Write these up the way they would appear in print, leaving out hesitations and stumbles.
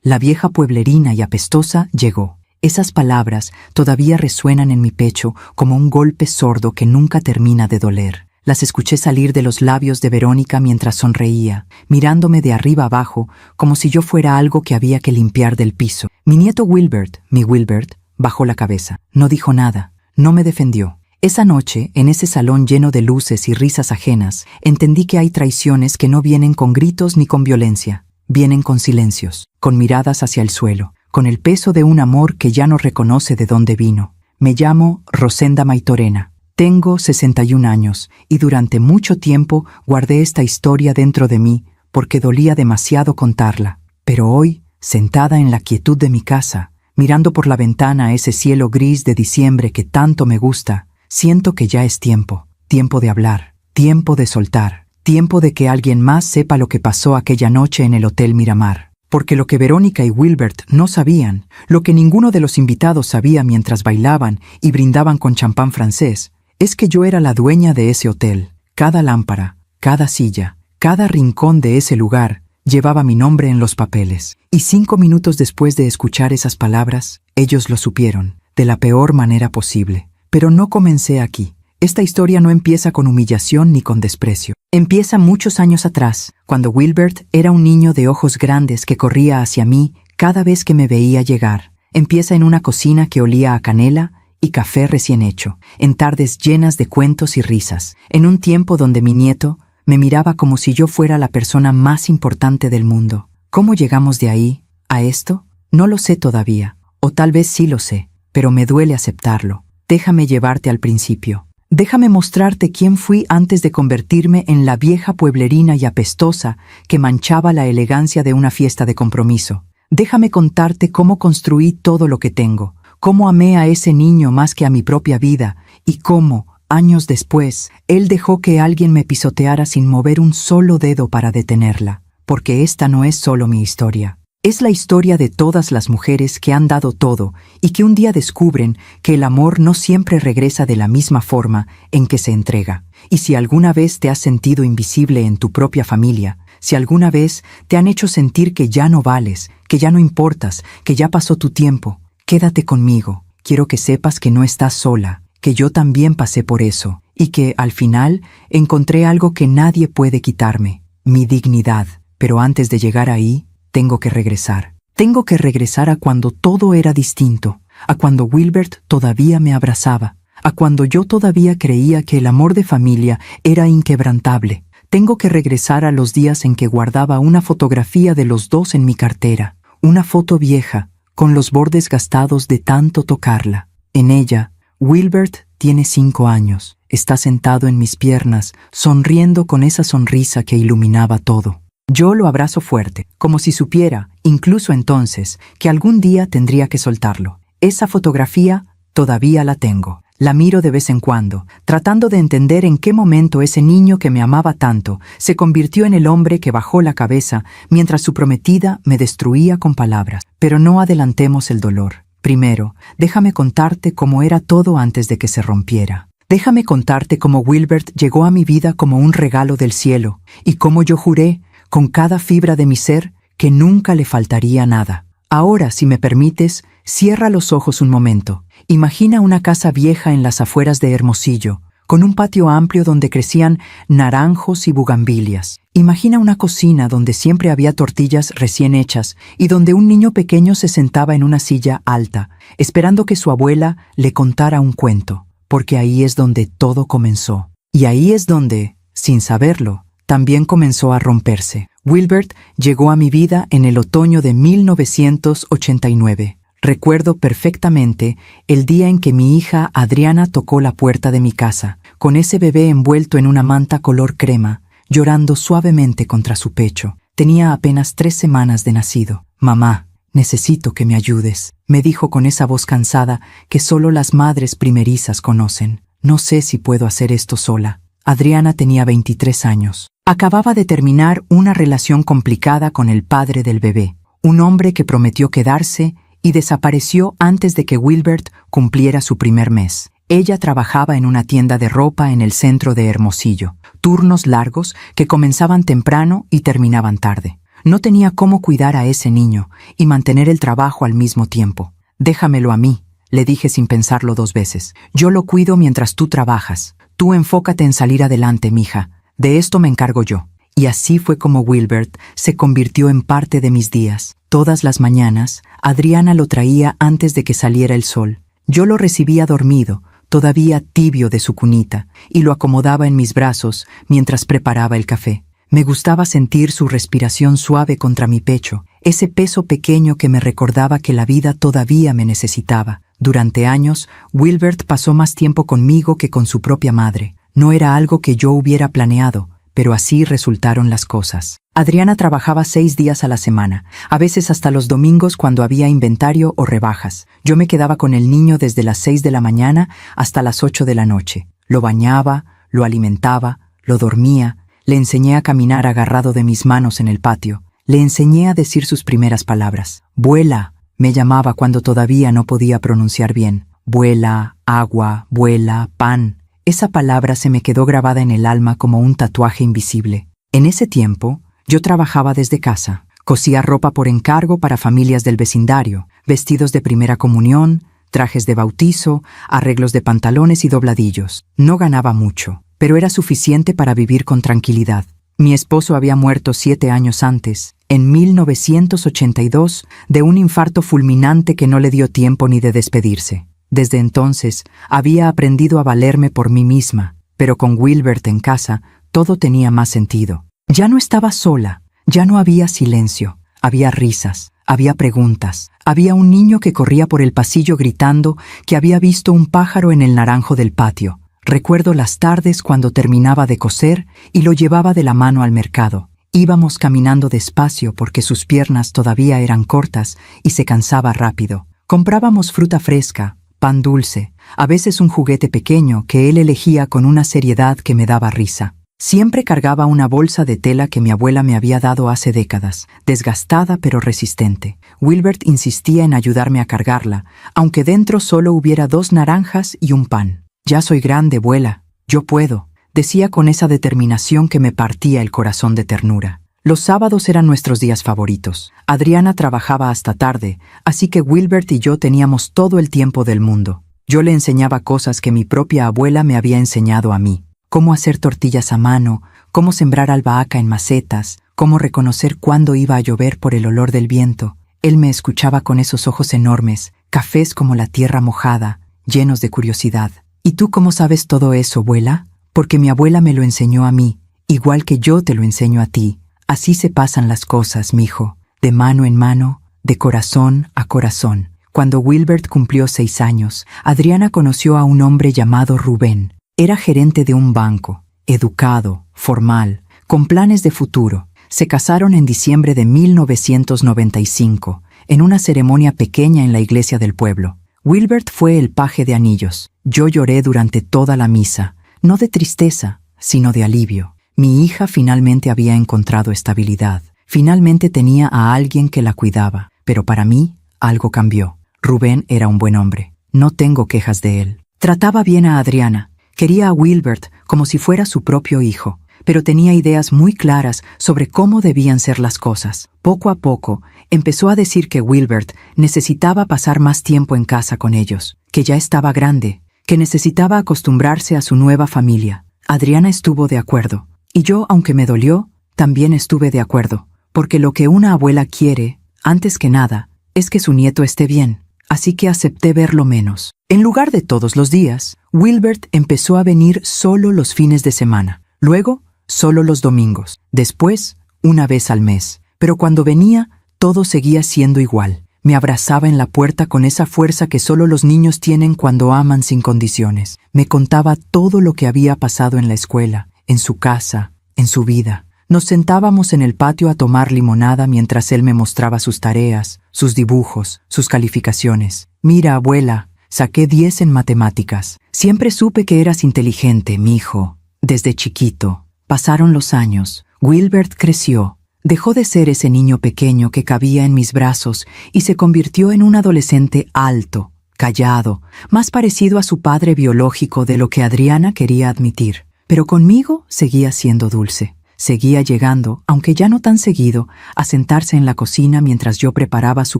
La vieja pueblerina y apestosa llegó. Esas palabras todavía resuenan en mi pecho como un golpe sordo que nunca termina de doler. Las escuché salir de los labios de Verónica mientras sonreía, mirándome de arriba abajo como si yo fuera algo que había que limpiar del piso. Mi nieto Wilbert, mi Wilbert, bajó la cabeza. No dijo nada, no me defendió. Esa noche, en ese salón lleno de luces y risas ajenas, entendí que hay traiciones que no vienen con gritos ni con violencia. Vienen con silencios, con miradas hacia el suelo, con el peso de un amor que ya no reconoce de dónde vino. Me llamo Rosenda Maitorena. Tengo 61 años y durante mucho tiempo guardé esta historia dentro de mí porque dolía demasiado contarla. Pero hoy, sentada en la quietud de mi casa, mirando por la ventana a ese cielo gris de diciembre que tanto me gusta, siento que ya es tiempo. Tiempo de hablar, tiempo de soltar, tiempo de que alguien más sepa lo que pasó aquella noche en el Hotel Miramar. Porque lo que Verónica y Wilbert no sabían, lo que ninguno de los invitados sabía mientras bailaban y brindaban con champán francés, es que yo era la dueña de ese hotel. Cada lámpara, cada silla, cada rincón de ese lugar llevaba mi nombre en los papeles. Y 5 minutos después de escuchar esas palabras, ellos lo supieron, de la peor manera posible. Pero no comencé aquí. Esta historia no empieza con humillación ni con desprecio. Empieza muchos años atrás, cuando Wilbert era un niño de ojos grandes que corría hacia mí cada vez que me veía llegar. Empieza en una cocina que olía a canela y café recién hecho, en tardes llenas de cuentos y risas, en un tiempo donde mi nieto me miraba como si yo fuera la persona más importante del mundo. ¿Cómo llegamos de ahí a esto? No lo sé todavía, o tal vez sí lo sé, pero me duele aceptarlo. Déjame llevarte al principio. Déjame mostrarte quién fui antes de convertirme en la vieja pueblerina y apestosa que manchaba la elegancia de una fiesta de compromiso. Déjame contarte cómo construí todo lo que tengo, cómo amé a ese niño más que a mi propia vida y cómo, años después, él dejó que alguien me pisoteara sin mover un solo dedo para detenerla. Porque esta no es solo mi historia. Es la historia de todas las mujeres que han dado todo y que un día descubren que el amor no siempre regresa de la misma forma en que se entrega. Y si alguna vez te has sentido invisible en tu propia familia, si alguna vez te han hecho sentir que ya no vales, que ya no importas, que ya pasó tu tiempo, quédate conmigo. Quiero que sepas que no estás sola, que yo también pasé por eso y que, al final, encontré algo que nadie puede quitarme, mi dignidad. Pero antes de llegar ahí, tengo que regresar. Tengo que regresar a cuando todo era distinto, a cuando Wilbert todavía me abrazaba, a cuando yo todavía creía que el amor de familia era inquebrantable. Tengo que regresar a los días en que guardaba una fotografía de los dos en mi cartera, una foto vieja, con los bordes gastados de tanto tocarla. En ella, Wilbert tiene 5 años, está sentado en mis piernas, sonriendo con esa sonrisa que iluminaba todo. Yo lo abrazo fuerte, como si supiera, incluso entonces, que algún día tendría que soltarlo. Esa fotografía todavía la tengo. La miro de vez en cuando, tratando de entender en qué momento ese niño que me amaba tanto se convirtió en el hombre que bajó la cabeza mientras su prometida me destruía con palabras. Pero no adelantemos el dolor. Primero, déjame contarte cómo era todo antes de que se rompiera. Déjame contarte cómo Wilbert llegó a mi vida como un regalo del cielo y cómo yo juré, con cada fibra de mi ser, que nunca le faltaría nada. Ahora, si me permites, cierra los ojos un momento. Imagina una casa vieja en las afueras de Hermosillo, con un patio amplio donde crecían naranjos y bugambilias. Imagina una cocina donde siempre había tortillas recién hechas y donde un niño pequeño se sentaba en una silla alta, esperando que su abuela le contara un cuento, porque ahí es donde todo comenzó. Y ahí es donde, sin saberlo, también comenzó a romperse. Wilbert llegó a mi vida en el otoño de 1989. Recuerdo perfectamente el día en que mi hija Adriana tocó la puerta de mi casa, con ese bebé envuelto en una manta color crema, llorando suavemente contra su pecho. Tenía apenas 3 semanas de nacido. «Mamá, necesito que me ayudes», me dijo con esa voz cansada que solo las madres primerizas conocen. «No sé si puedo hacer esto sola». Adriana tenía 23 años. Acababa de terminar una relación complicada con el padre del bebé, un hombre que prometió quedarse y desapareció antes de que Wilbert cumpliera su primer mes. Ella trabajaba en una tienda de ropa en el centro de Hermosillo, turnos largos que comenzaban temprano y terminaban tarde. No tenía cómo cuidar a ese niño y mantener el trabajo al mismo tiempo. Déjamelo a mí, le dije sin pensarlo 2 veces. Yo lo cuido mientras tú trabajas. Tú enfócate en salir adelante, mija. De esto me encargo yo. Y así fue como Wilbert se convirtió en parte de mis días. Todas las mañanas, Adriana lo traía antes de que saliera el sol. Yo lo recibía dormido, todavía tibio de su cunita, y lo acomodaba en mis brazos mientras preparaba el café. Me gustaba sentir su respiración suave contra mi pecho, ese peso pequeño que me recordaba que la vida todavía me necesitaba. Durante años, Wilbert pasó más tiempo conmigo que con su propia madre. No era algo que yo hubiera planeado, pero así resultaron las cosas. Adriana trabajaba 6 días a la semana, a veces hasta los domingos cuando había inventario o rebajas. Yo me quedaba con el niño desde las 6 de la mañana hasta las 8 de la noche. Lo bañaba, lo alimentaba, lo dormía, le enseñé a caminar agarrado de mis manos en el patio. Le enseñé a decir sus primeras palabras. Vuela, me llamaba cuando todavía no podía pronunciar bien. Vuela, agua, vuela, pan. Esa palabra se me quedó grabada en el alma como un tatuaje invisible. En ese tiempo, yo trabajaba desde casa. Cosía ropa por encargo para familias del vecindario, vestidos de primera comunión, trajes de bautizo, arreglos de pantalones y dobladillos. No ganaba mucho, pero era suficiente para vivir con tranquilidad. Mi esposo había muerto 7 años antes, en 1982, de un infarto fulminante que no le dio tiempo ni de despedirse. Desde entonces, había aprendido a valerme por mí misma, pero con Wilbert en casa, todo tenía más sentido. Ya no estaba sola, ya no había silencio, había risas, había preguntas, había un niño que corría por el pasillo gritando que había visto un pájaro en el naranjo del patio. Recuerdo las tardes cuando terminaba de coser y lo llevaba de la mano al mercado. Íbamos caminando despacio porque sus piernas todavía eran cortas y se cansaba rápido. Comprábamos fruta fresca, pan dulce, a veces un juguete pequeño que él elegía con una seriedad que me daba risa. Siempre cargaba una bolsa de tela que mi abuela me había dado hace décadas, desgastada pero resistente. Wilbert insistía en ayudarme a cargarla, aunque dentro solo hubiera 2 naranjas y un pan. «Ya soy grande, abuela, yo puedo», decía con esa determinación que me partía el corazón de ternura. Los sábados eran nuestros días favoritos. Adriana trabajaba hasta tarde, así que Wilbert y yo teníamos todo el tiempo del mundo. Yo le enseñaba cosas que mi propia abuela me había enseñado a mí. Cómo hacer tortillas a mano, cómo sembrar albahaca en macetas, cómo reconocer cuándo iba a llover por el olor del viento. Él me escuchaba con esos ojos enormes, cafés como la tierra mojada, llenos de curiosidad. ¿Y tú cómo sabes todo eso, abuela? Porque mi abuela me lo enseñó a mí, igual que yo te lo enseño a ti. Así se pasan las cosas, mijo, de mano en mano, de corazón a corazón. Cuando Wilbert cumplió 6 años, Adriana conoció a un hombre llamado Rubén. Era gerente de un banco, educado, formal, con planes de futuro. Se casaron en diciembre de 1995, en una ceremonia pequeña en la iglesia del pueblo. Wilbert fue el paje de anillos. Yo lloré durante toda la misa, no de tristeza, sino de alivio. Mi hija finalmente había encontrado estabilidad. Finalmente tenía a alguien que la cuidaba. Pero para mí, algo cambió. Rubén era un buen hombre. No tengo quejas de él. Trataba bien a Adriana. Quería a Wilbert como si fuera su propio hijo, pero tenía ideas muy claras sobre cómo debían ser las cosas. Poco a poco, empezó a decir que Wilbert necesitaba pasar más tiempo en casa con ellos, que ya estaba grande, que necesitaba acostumbrarse a su nueva familia. Adriana estuvo de acuerdo, y yo, aunque me dolió, también estuve de acuerdo, porque lo que una abuela quiere, antes que nada, es que su nieto esté bien. Así que acepté verlo menos. En lugar de todos los días, Wilbert empezó a venir solo los fines de semana. Luego, solo los domingos. Después, una vez al mes. Pero cuando venía, todo seguía siendo igual. Me abrazaba en la puerta con esa fuerza que solo los niños tienen cuando aman sin condiciones. Me contaba todo lo que había pasado en la escuela, en su casa, en su vida. Nos sentábamos en el patio a tomar limonada mientras él me mostraba sus tareas, sus dibujos, sus calificaciones. «Mira, abuela, saqué 10 en matemáticas. Siempre supe que eras inteligente, mijo. Desde chiquito». Pasaron los años. Wilbert creció. Dejó de ser ese niño pequeño que cabía en mis brazos y se convirtió en un adolescente alto, callado, más parecido a su padre biológico de lo que Adriana quería admitir. Pero conmigo seguía siendo dulce. Seguía llegando, aunque ya no tan seguido, a sentarse en la cocina mientras yo preparaba su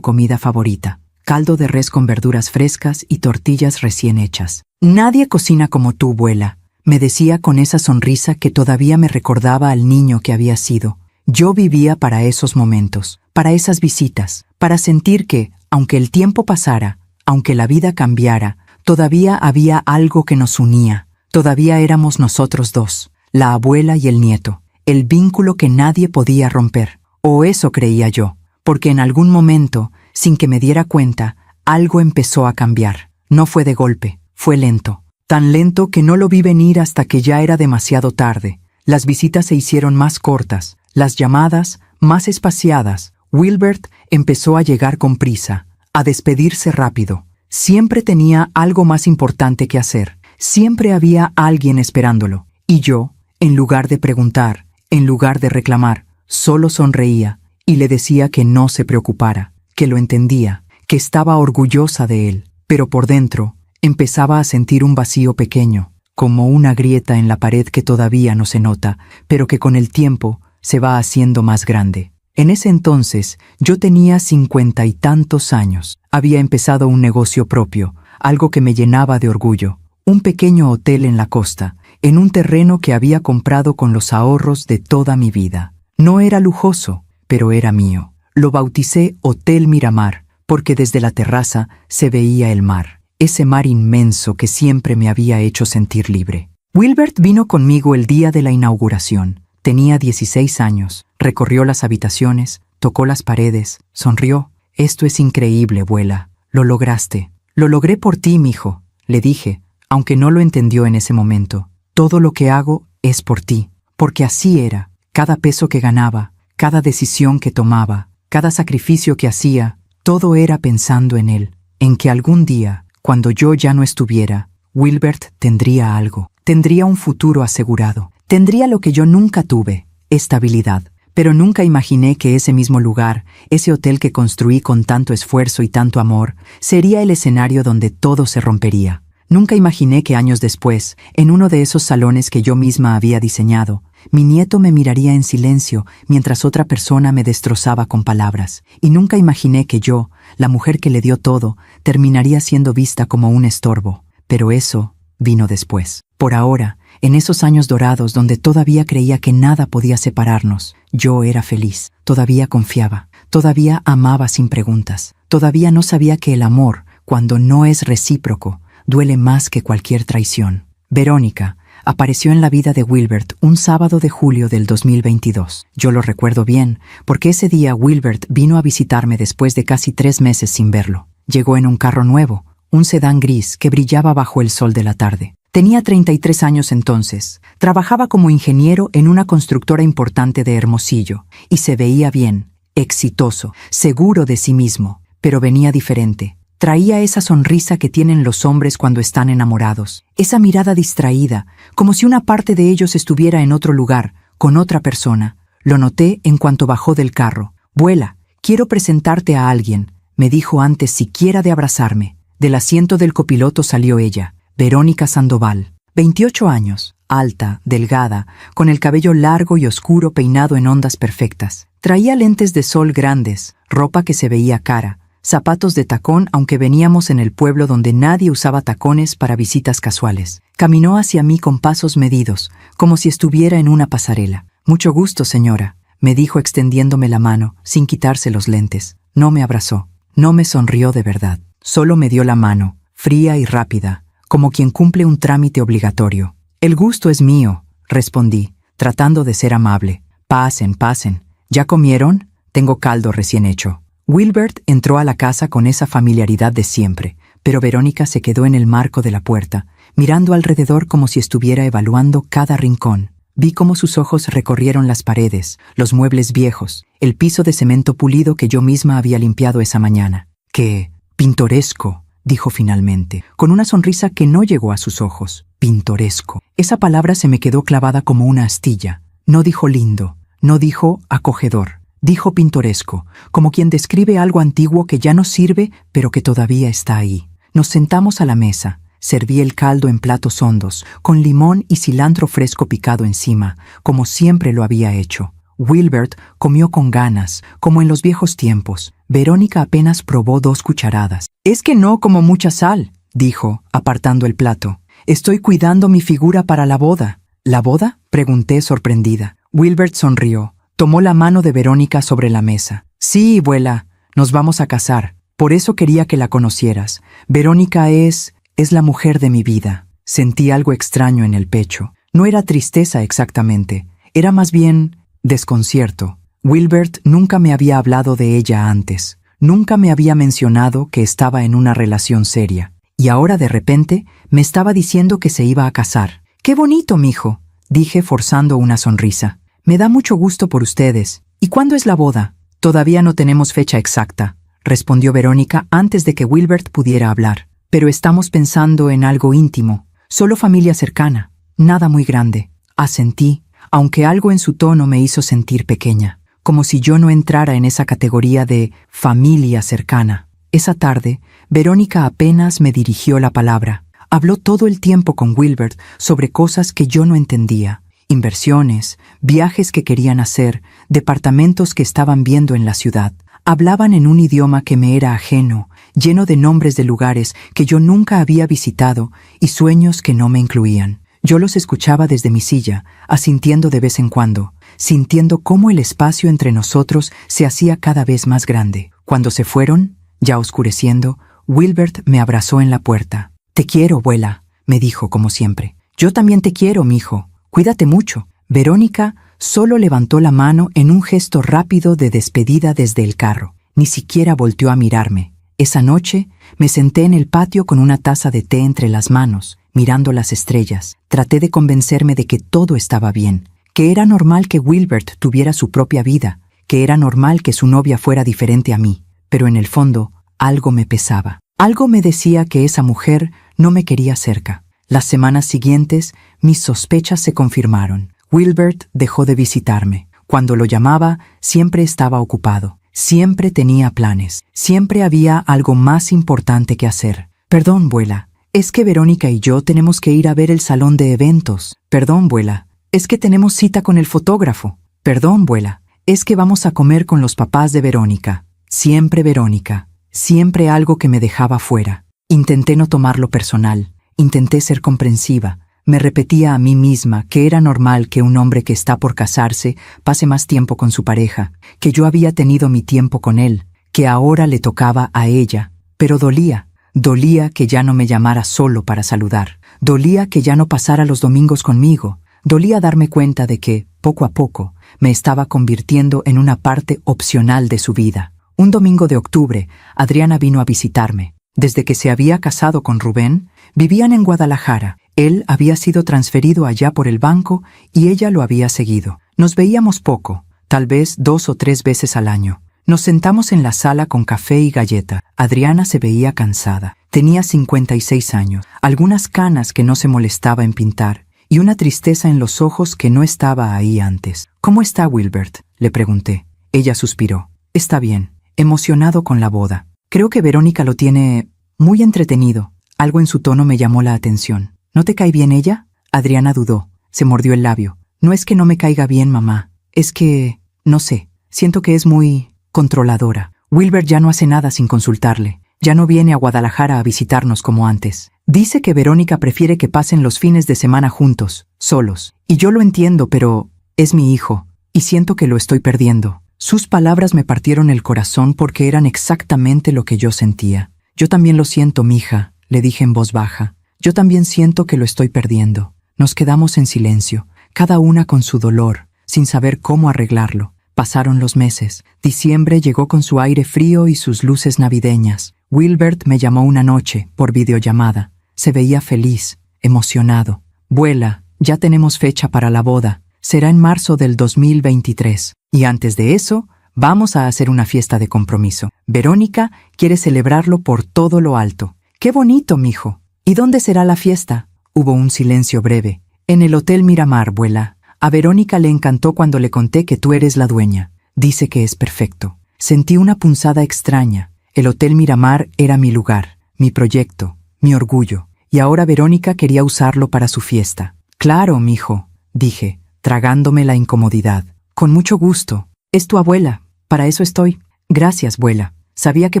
comida favorita: caldo de res con verduras frescas y tortillas recién hechas. «Nadie cocina como tú, abuela», me decía con esa sonrisa que todavía me recordaba al niño que había sido. Yo vivía para esos momentos, para esas visitas, para sentir que, aunque el tiempo pasara, aunque la vida cambiara, todavía había algo que nos unía. Todavía éramos nosotros dos, la abuela y el nieto, el vínculo que nadie podía romper. O eso creía yo, porque en algún momento, sin que me diera cuenta, algo empezó a cambiar. No fue de golpe, fue lento. Tan lento que no lo vi venir hasta que ya era demasiado tarde. Las visitas se hicieron más cortas, las llamadas más espaciadas. Wilbert empezó a llegar con prisa, a despedirse rápido. Siempre tenía algo más importante que hacer. Siempre había alguien esperándolo. Y yo, en lugar de preguntar, en lugar de reclamar, solo sonreía y le decía que no se preocupara, que lo entendía, que estaba orgullosa de él. Pero por dentro, empezaba a sentir un vacío pequeño, como una grieta en la pared que todavía no se nota, pero que con el tiempo se va haciendo más grande. En ese entonces, yo tenía 50 y tantos años. Había empezado un negocio propio, algo que me llenaba de orgullo. Un pequeño hotel en la costa, en un terreno que había comprado con los ahorros de toda mi vida. No era lujoso, pero era mío. Lo bauticé Hotel Miramar, porque desde la terraza se veía el mar. Ese mar inmenso que siempre me había hecho sentir libre. Wilbert vino conmigo el día de la inauguración. Tenía 16 años, recorrió las habitaciones, tocó las paredes, sonrió. «Esto es increíble, abuela. Lo lograste». «Lo logré por ti, mijo», le dije, aunque no lo entendió en ese momento. «Todo lo que hago es por ti», porque así era. Cada peso que ganaba, cada decisión que tomaba, cada sacrificio que hacía, todo era pensando en él, en que algún día, cuando yo ya no estuviera, Wilbert tendría algo, tendría un futuro asegurado, tendría lo que yo nunca tuve: estabilidad. Pero nunca imaginé que ese mismo lugar, ese hotel que construí con tanto esfuerzo y tanto amor, sería el escenario donde todo se rompería. Nunca imaginé que años después, en uno de esos salones que yo misma había diseñado, mi nieto me miraría en silencio mientras otra persona me destrozaba con palabras. Y nunca imaginé que yo, la mujer que le dio todo, terminaría siendo vista como un estorbo. Pero eso vino después. Por ahora, en esos años dorados donde todavía creía que nada podía separarnos, yo era feliz, todavía confiaba, todavía amaba sin preguntas, todavía no sabía que el amor, cuando no es recíproco, duele más que cualquier traición. Verónica apareció en la vida de Wilbert un sábado de julio del 2022. Yo lo recuerdo bien, porque ese día Wilbert vino a visitarme después de casi 3 meses sin verlo. Llegó en un carro nuevo, un sedán gris que brillaba bajo el sol de la tarde. Tenía 33 años entonces, trabajaba como ingeniero en una constructora importante de Hermosillo, y se veía bien, exitoso, seguro de sí mismo, pero venía diferente. Traía esa sonrisa que tienen los hombres cuando están enamorados, esa mirada distraída, como si una parte de ellos estuviera en otro lugar, con otra persona. Lo noté en cuanto bajó del carro. «Abuela, quiero presentarte a alguien», me dijo antes siquiera de abrazarme. Del asiento del copiloto salió ella, Verónica Sandoval, 28 años, alta, delgada, con el cabello largo y oscuro peinado en ondas perfectas. Traía lentes de sol grandes, ropa que se veía cara, zapatos de tacón aunque veníamos en el pueblo donde nadie usaba tacones para visitas casuales. Caminó hacia mí con pasos medidos, como si estuviera en una pasarela. «Mucho gusto, señora», me dijo extendiéndome la mano, sin quitarse los lentes. No me abrazó, no me sonrió de verdad. Solo me dio la mano, fría y rápida, como quien cumple un trámite obligatorio. «El gusto es mío», respondí, tratando de ser amable. «Pasen, pasen. ¿Ya comieron? Tengo caldo recién hecho». Wilbert entró a la casa con esa familiaridad de siempre, pero Verónica se quedó en el marco de la puerta, mirando alrededor como si estuviera evaluando cada rincón. Vi cómo sus ojos recorrieron las paredes, los muebles viejos, el piso de cemento pulido que yo misma había limpiado esa mañana. «¡Qué pintoresco!», dijo finalmente, con una sonrisa que no llegó a sus ojos. «Pintoresco». Esa palabra se me quedó clavada como una astilla. No dijo lindo, no dijo acogedor. Dijo pintoresco, como quien describe algo antiguo que ya no sirve, pero que todavía está ahí. Nos sentamos a la mesa, Serví el caldo en platos hondos, con limón y cilantro fresco picado encima, como siempre lo había hecho. Wilbert comió con ganas, como en los viejos tiempos. Verónica apenas probó 2 cucharadas. «Es que no como mucha sal», dijo, apartando el plato. «Estoy cuidando mi figura para la boda». «¿La boda?», pregunté sorprendida. Wilbert sonrió. Tomó la mano de Verónica sobre la mesa. «Sí, abuela, nos vamos a casar. Por eso quería que la conocieras. Verónica es la mujer de mi vida». Sentí algo extraño en el pecho. No era tristeza exactamente. Era más bien desconcierto. Wilbert nunca me había hablado de ella antes. Nunca me había mencionado que estaba en una relación seria. Y ahora de repente me estaba diciendo que se iba a casar. «¡Qué bonito, mijo!», dije forzando una sonrisa. «Me da mucho gusto por ustedes. ¿Y cuándo es la boda?». «Todavía no tenemos fecha exacta», respondió Verónica antes de que Wilbert pudiera hablar. «Pero estamos pensando en algo íntimo. Solo familia cercana. Nada muy grande». Asentí, aunque algo en su tono me hizo sentir pequeña, como si yo no entrara en esa categoría de familia cercana. Esa tarde, Verónica apenas me dirigió la palabra. Habló todo el tiempo con Wilbert sobre cosas que yo no entendía. Inversiones, viajes que querían hacer, departamentos que estaban viendo en la ciudad. Hablaban en un idioma que me era ajeno, lleno de nombres de lugares que yo nunca había visitado y sueños que no me incluían. Yo los escuchaba desde mi silla, asintiendo de vez en cuando, sintiendo cómo el espacio entre nosotros se hacía cada vez más grande. Cuando se fueron, ya oscureciendo, Wilbert me abrazó en la puerta. «Te quiero, abuela», me dijo como siempre. «Yo también te quiero, mijo. Cuídate mucho». Verónica solo levantó la mano en un gesto rápido de despedida desde el carro. Ni siquiera volteó a mirarme. Esa noche me senté en el patio con una taza de té entre las manos, mirando las estrellas. Traté de convencerme de que todo estaba bien, que era normal que Wilbert tuviera su propia vida, que era normal que su novia fuera diferente a mí. Pero en el fondo, algo me pesaba. Algo me decía que esa mujer no me quería cerca. Las semanas siguientes, mis sospechas se confirmaron. Wilbert dejó de visitarme. Cuando lo llamaba, siempre estaba ocupado. Siempre tenía planes. Siempre había algo más importante que hacer. «Perdón, abuela. Es que Verónica y yo tenemos que ir a ver el salón de eventos». «Perdón, abuela. Es que tenemos cita con el fotógrafo». «Perdón, abuela. Es que vamos a comer con los papás de Verónica». Siempre Verónica. Siempre algo que me dejaba fuera. Intenté no tomarlo personal. Intenté ser comprensiva. Me repetía a mí misma que era normal que un hombre que está por casarse pase más tiempo con su pareja, que yo había tenido mi tiempo con él, que ahora le tocaba a ella. Pero dolía. Dolía que ya no me llamara solo para saludar. Dolía que ya no pasara los domingos conmigo. Dolía darme cuenta de que, poco a poco, me estaba convirtiendo en una parte opcional de su vida. Un domingo de octubre, Adriana vino a visitarme. Desde que se había casado con Rubén, vivían en Guadalajara. Él había sido transferido allá por el banco y ella lo había seguido. Nos veíamos poco, tal vez 2 o 3 veces al año. Nos sentamos en la sala con café y galleta. Adriana se veía cansada. Tenía 56 años, algunas canas que no se molestaba en pintar y una tristeza en los ojos que no estaba ahí antes. «¿Cómo está Wilbert?», le pregunté. Ella suspiró. «Está bien, emocionado con la boda. Creo que Verónica lo tiene muy entretenido». Algo en su tono me llamó la atención. «¿No te cae bien ella?». Adriana dudó. Se mordió el labio. «No es que no me caiga bien, mamá. Es que, no sé, siento que es muy controladora. Wilbert ya no hace nada sin consultarle. Ya no viene a Guadalajara a visitarnos como antes. Dice que Verónica prefiere que pasen los fines de semana juntos, solos. Y yo lo entiendo, pero es mi hijo, y siento que lo estoy perdiendo». Sus palabras me partieron el corazón porque eran exactamente lo que yo sentía. «Yo también lo siento, mija», le dije en voz baja. «Yo también siento que lo estoy perdiendo». Nos quedamos en silencio, cada una con su dolor, sin saber cómo arreglarlo. Pasaron los meses. Diciembre llegó con su aire frío y sus luces navideñas. Wilbert me llamó una noche, por videollamada. Se veía feliz, emocionado. «Abuela, ya tenemos fecha para la boda. Será en marzo del 2023. Y antes de eso, vamos a hacer una fiesta de compromiso. Verónica quiere celebrarlo por todo lo alto». «¡Qué bonito, mijo! ¿Y dónde será la fiesta?». Hubo un silencio breve. «En el Hotel Miramar, abuela. A Verónica le encantó cuando le conté que tú eres la dueña. Dice que es perfecto». Sentí una punzada extraña. El Hotel Miramar era mi lugar, mi proyecto, mi orgullo. y ahora Verónica quería usarlo para su fiesta. Claro, mijo, dije, tragándome la incomodidad. Con mucho gusto. Es tu abuela, para eso estoy. Gracias, abuela. Sabía que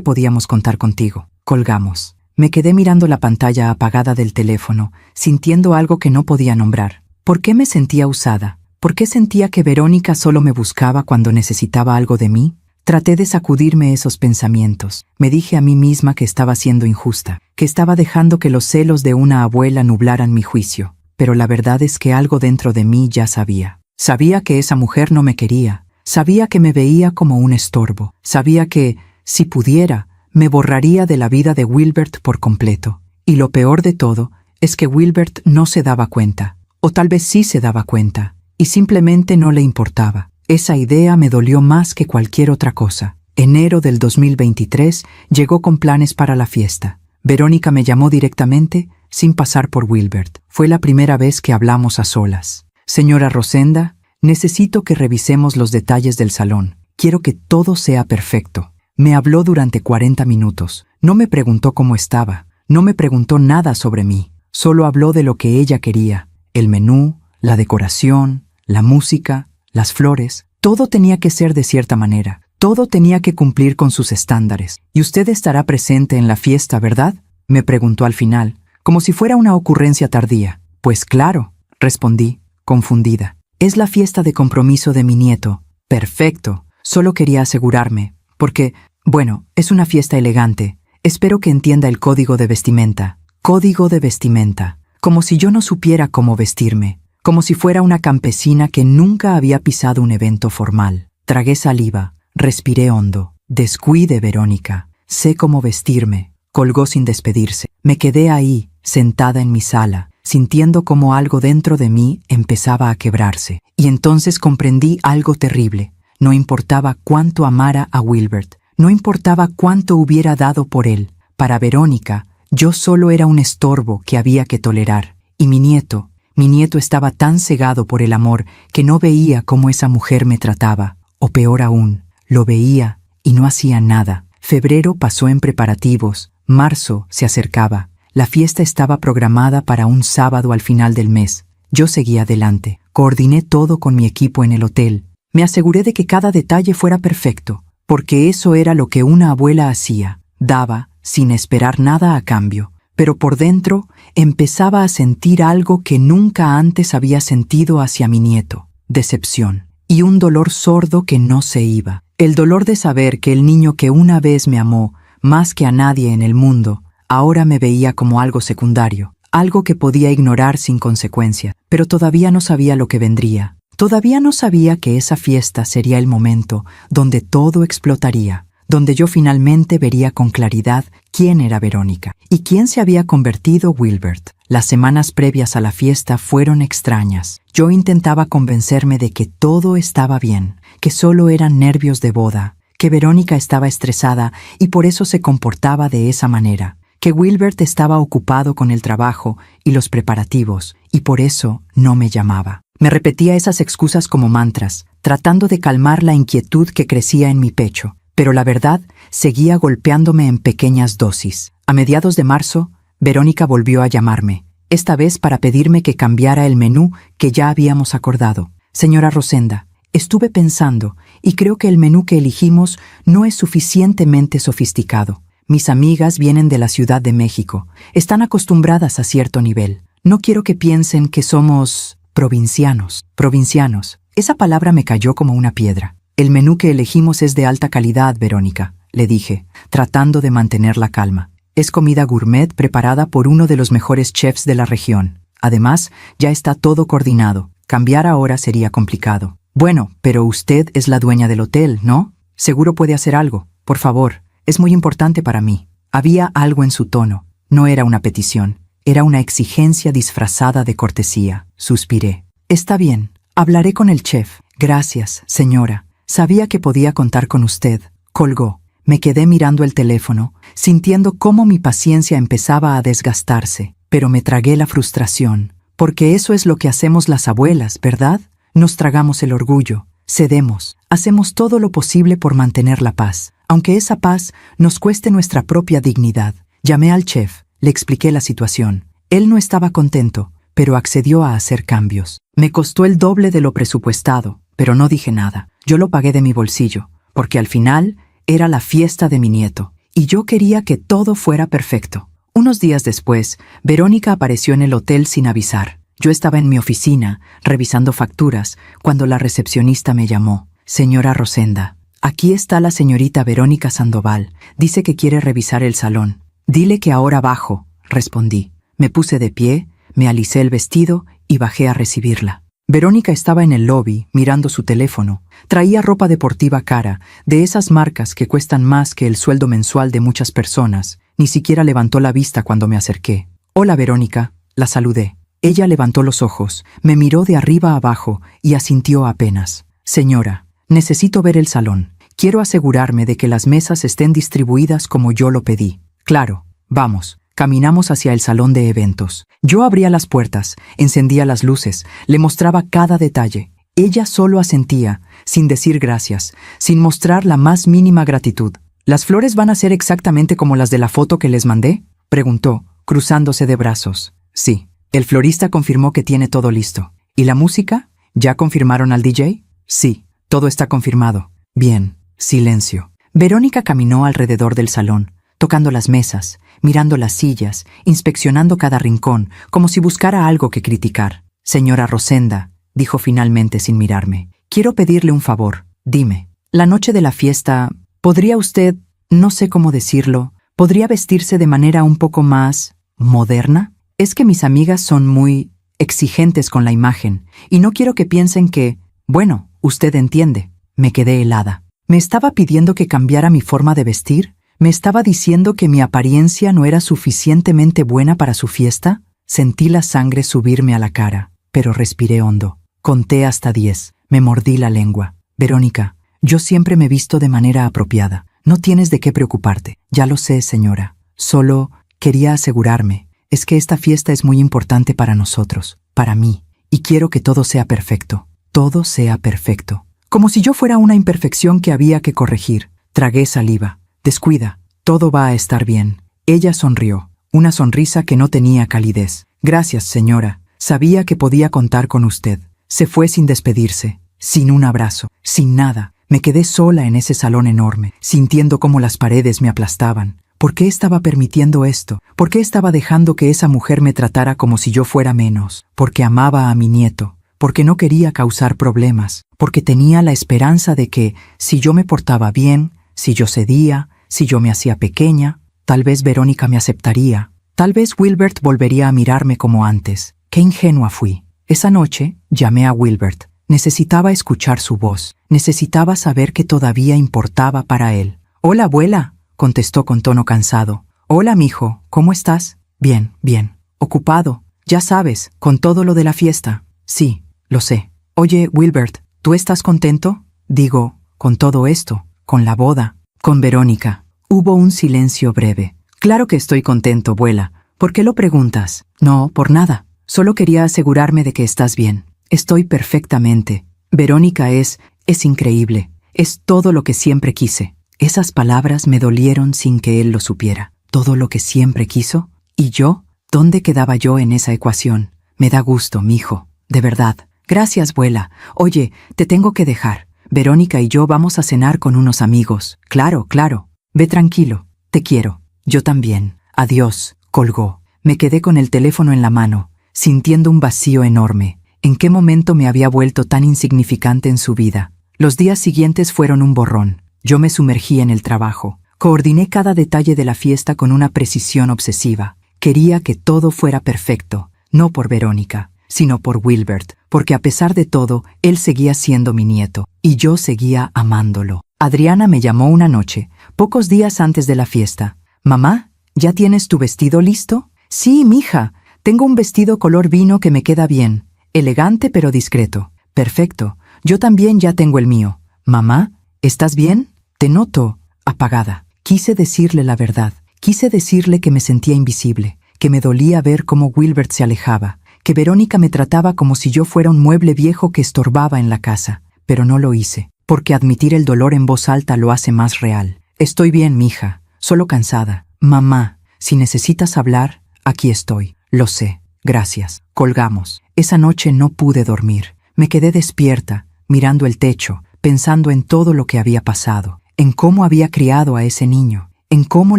podíamos contar contigo. Colgamos. Me quedé mirando la pantalla apagada del teléfono, sintiendo algo que no podía nombrar. ¿Por qué me sentía usada? ¿Por qué sentía que Verónica solo me buscaba cuando necesitaba algo de mí? Traté de sacudirme esos pensamientos. Me dije a mí misma que estaba siendo injusta, que estaba dejando que los celos de una abuela nublaran mi juicio. Pero la verdad es que algo dentro de mí ya sabía. Sabía que esa mujer no me quería. Sabía que me veía como un estorbo. Sabía que, si pudiera, me borraría de la vida de Wilbert por completo. Y lo peor de todo es que Wilbert no se daba cuenta. O tal vez sí se daba cuenta. Y simplemente no le importaba. Esa idea me dolió más que cualquier otra cosa. Enero del 2023 llegó con planes para la fiesta. Verónica me llamó directamente, sin pasar por Wilbert. Fue la primera vez que hablamos a solas. Señora Rosenda, necesito que revisemos los detalles del salón. Quiero que todo sea perfecto. Me habló durante 40 minutos. No me preguntó cómo estaba. No me preguntó nada sobre mí. Solo habló de lo que ella quería. El menú, la decoración, la música, las flores. Todo tenía que ser de cierta manera. Todo tenía que cumplir con sus estándares. ¿Y usted estará presente en la fiesta, verdad?, me preguntó al final, como si fuera una ocurrencia tardía. Pues claro, respondí, confundida. Es la fiesta de compromiso de mi nieto. Perfecto. Solo quería asegurarme, porque, bueno, es una fiesta elegante. Espero que entienda el código de vestimenta. Código de vestimenta. Como si yo no supiera cómo vestirme. Como si fuera una campesina que nunca había pisado un evento formal. Tragué saliva, respiré hondo. Descuide, Verónica. Sé cómo vestirme. Colgó sin despedirse. Me quedé ahí, sentada en mi sala, sintiendo como algo dentro de mí empezaba a quebrarse. Y entonces comprendí algo terrible. No importaba cuánto amara a Wilbert, no importaba cuánto hubiera dado por él. Para Verónica, yo solo era un estorbo que había que tolerar. Y mi nieto estaba tan cegado por el amor que no veía cómo esa mujer me trataba. O peor aún, lo veía y no hacía nada. Febrero pasó en preparativos. Marzo se acercaba. La fiesta estaba programada para un sábado al final del mes. Yo seguí adelante. Coordiné todo con mi equipo en el hotel. Me aseguré de que cada detalle fuera perfecto, porque eso era lo que una abuela hacía. Daba, sin esperar nada a cambio. Pero por dentro empezaba a sentir algo que nunca antes había sentido hacia mi nieto. Decepción. Y un dolor sordo que no se iba. El dolor de saber que el niño que una vez me amó, más que a nadie en el mundo, ahora me veía como algo secundario, algo que podía ignorar sin consecuencia, pero todavía no sabía lo que vendría. Todavía no sabía que esa fiesta sería el momento donde todo explotaría, donde yo finalmente vería con claridad quién era Verónica y quién se había convertido Wilbert. Las semanas previas a la fiesta fueron extrañas. Yo intentaba convencerme de que todo estaba bien, que solo eran nervios de boda, que Verónica estaba estresada y por eso se comportaba de esa manera, que Wilbert estaba ocupado con el trabajo y los preparativos y por eso no me llamaba. Me repetía esas excusas como mantras, tratando de calmar la inquietud que crecía en mi pecho, pero la verdad seguía golpeándome en pequeñas dosis. A mediados de marzo, Verónica volvió a llamarme, esta vez para pedirme que cambiara el menú que ya habíamos acordado. Señora Rosenda, estuve pensando y creo que el menú que elegimos no es suficientemente sofisticado. Mis amigas vienen de la Ciudad de México. Están acostumbradas a cierto nivel. No quiero que piensen que somos provincianos. Provincianos. Esa palabra me cayó como una piedra. El menú que elegimos es de alta calidad, Verónica, le dije, tratando de mantener la calma. Es comida gourmet preparada por uno de los mejores chefs de la región. Además, ya está todo coordinado. Cambiar ahora sería complicado. Bueno, pero usted es la dueña del hotel, ¿no? Seguro puede hacer algo. Por favor, es muy importante para mí. Había algo en su tono. No era una petición. Era una exigencia disfrazada de cortesía. Suspiré. Está bien. Hablaré con el chef. Gracias, señora. Sabía que podía contar con usted. Colgó. Me quedé mirando el teléfono, sintiendo cómo mi paciencia empezaba a desgastarse. Pero me tragué la frustración. Porque eso es lo que hacemos las abuelas, ¿verdad? Nos tragamos el orgullo, cedemos, hacemos todo lo posible por mantener la paz, aunque esa paz nos cueste nuestra propia dignidad. Llamé al chef, le expliqué la situación. Él no estaba contento, pero accedió a hacer cambios. Me costó el doble de lo presupuestado, pero no dije nada. Yo lo pagué de mi bolsillo, porque al final era la fiesta de mi nieto, y yo quería que todo fuera perfecto. Unos días después, Verónica apareció en el hotel sin avisar. Yo estaba en mi oficina, revisando facturas, cuando la recepcionista me llamó. Señora Rosenda, aquí está la señorita Verónica Sandoval. Dice que quiere revisar el salón. Dile que ahora bajo, respondí. Me puse de pie, me alicé el vestido y bajé a recibirla. Verónica estaba en el lobby, mirando su teléfono. Traía ropa deportiva cara, de esas marcas que cuestan más que el sueldo mensual de muchas personas. Ni siquiera levantó la vista cuando me acerqué. Hola, Verónica, la saludé. Ella levantó los ojos, me miró de arriba a abajo y asintió apenas. Señora, necesito ver el salón. Quiero asegurarme de que las mesas estén distribuidas como yo lo pedí. Claro, vamos. Caminamos hacia el salón de eventos. Yo abría las puertas, encendía las luces, le mostraba cada detalle. Ella solo asentía, sin decir gracias, sin mostrar la más mínima gratitud. ¿Las flores van a ser exactamente como las de la foto que les mandé?, preguntó, cruzándose de brazos. Sí. El florista confirmó que tiene todo listo. ¿Y la música? ¿Ya confirmaron al DJ? Sí, todo está confirmado. Bien, silencio. Verónica caminó alrededor del salón, tocando las mesas, mirando las sillas, inspeccionando cada rincón, como si buscara algo que criticar. Señora Rosenda, dijo finalmente sin mirarme, quiero pedirle un favor. Dime, la noche de la fiesta, ¿podría usted, no sé cómo decirlo, podría vestirse de manera un poco más moderna? Es que mis amigas son muy exigentes con la imagen, y no quiero que piensen que, bueno, usted entiende. Me quedé helada. ¿Me estaba pidiendo que cambiara mi forma de vestir? ¿Me estaba diciendo que mi apariencia no era suficientemente buena para su fiesta? Sentí la sangre subirme a la cara, pero respiré hondo. Conté hasta 10. Me mordí la lengua. Verónica, yo siempre me visto de manera apropiada. No tienes de qué preocuparte. Ya lo sé, señora. Solo quería asegurarme. Es que esta fiesta es muy importante para nosotros, para mí, y quiero que todo sea perfecto. Todo sea perfecto. Como si yo fuera una imperfección que había que corregir. Tragué saliva. Descuida, todo va a estar bien. Ella sonrió, una sonrisa que no tenía calidez. Gracias, señora. Sabía que podía contar con usted. Se fue sin despedirse, sin un abrazo, sin nada. Me quedé sola en ese salón enorme, sintiendo cómo las paredes me aplastaban. ¿Por qué estaba permitiendo esto? ¿Por qué estaba dejando que esa mujer me tratara como si yo fuera menos? Porque amaba a mi nieto, porque no quería causar problemas, porque tenía la esperanza de que, si yo me portaba bien, si yo cedía, si yo me hacía pequeña, tal vez Verónica me aceptaría, tal vez Wilbert volvería a mirarme como antes. ¡Qué ingenua fui! Esa noche llamé a Wilbert. Necesitaba escuchar su voz, necesitaba saber que todavía importaba para él. «Hola, abuela», contestó con tono cansado. «Hola, mijo, ¿cómo estás?» «Bien, bien. Ocupado. Ya sabes, con todo lo de la fiesta». «Sí, lo sé». «Oye, Wilbert, ¿tú estás contento?» «Digo, con todo esto, con la boda, con Verónica». Hubo un silencio breve. «Claro que estoy contento, abuela. ¿Por qué lo preguntas?» «No, por nada. Solo quería asegurarme de que estás bien». «Estoy perfectamente. Verónica es increíble. Es todo lo que siempre quise». Esas palabras me dolieron sin que él lo supiera. ¿Todo lo que siempre quiso? ¿Y yo? ¿Dónde quedaba yo en esa ecuación? Me da gusto, mijo. De verdad. Gracias, abuela. Oye, te tengo que dejar. Verónica y yo vamos a cenar con unos amigos. Claro, claro. Ve tranquilo. Te quiero. Yo también. Adiós. Colgó. Me quedé con el teléfono en la mano, sintiendo un vacío enorme. ¿En qué momento me había vuelto tan insignificante en su vida? Los días siguientes fueron un borrón. Yo me sumergí en el trabajo. Coordiné cada detalle de la fiesta con una precisión obsesiva. Quería que todo fuera perfecto, no por Verónica, sino por Wilbert, porque a pesar de todo, él seguía siendo mi nieto, y yo seguía amándolo. Adriana me llamó una noche, pocos días antes de la fiesta. «Mamá, ¿ya tienes tu vestido listo?» «Sí, mija, tengo un vestido color vino que me queda bien, elegante pero discreto». «Perfecto, yo también ya tengo el mío». «Mamá, ¿estás bien? Te noto apagada». Quise decirle la verdad. Quise decirle que me sentía invisible, que me dolía ver cómo Wilbert se alejaba, que Verónica me trataba como si yo fuera un mueble viejo que estorbaba en la casa. Pero no lo hice, porque admitir el dolor en voz alta lo hace más real. «Estoy bien, mija, solo cansada. Mamá, si necesitas hablar, aquí estoy». Lo sé. Gracias. Colgamos. Esa noche no pude dormir. Me quedé despierta, mirando el techo, pensando en todo lo que había pasado, en cómo había criado a ese niño, en cómo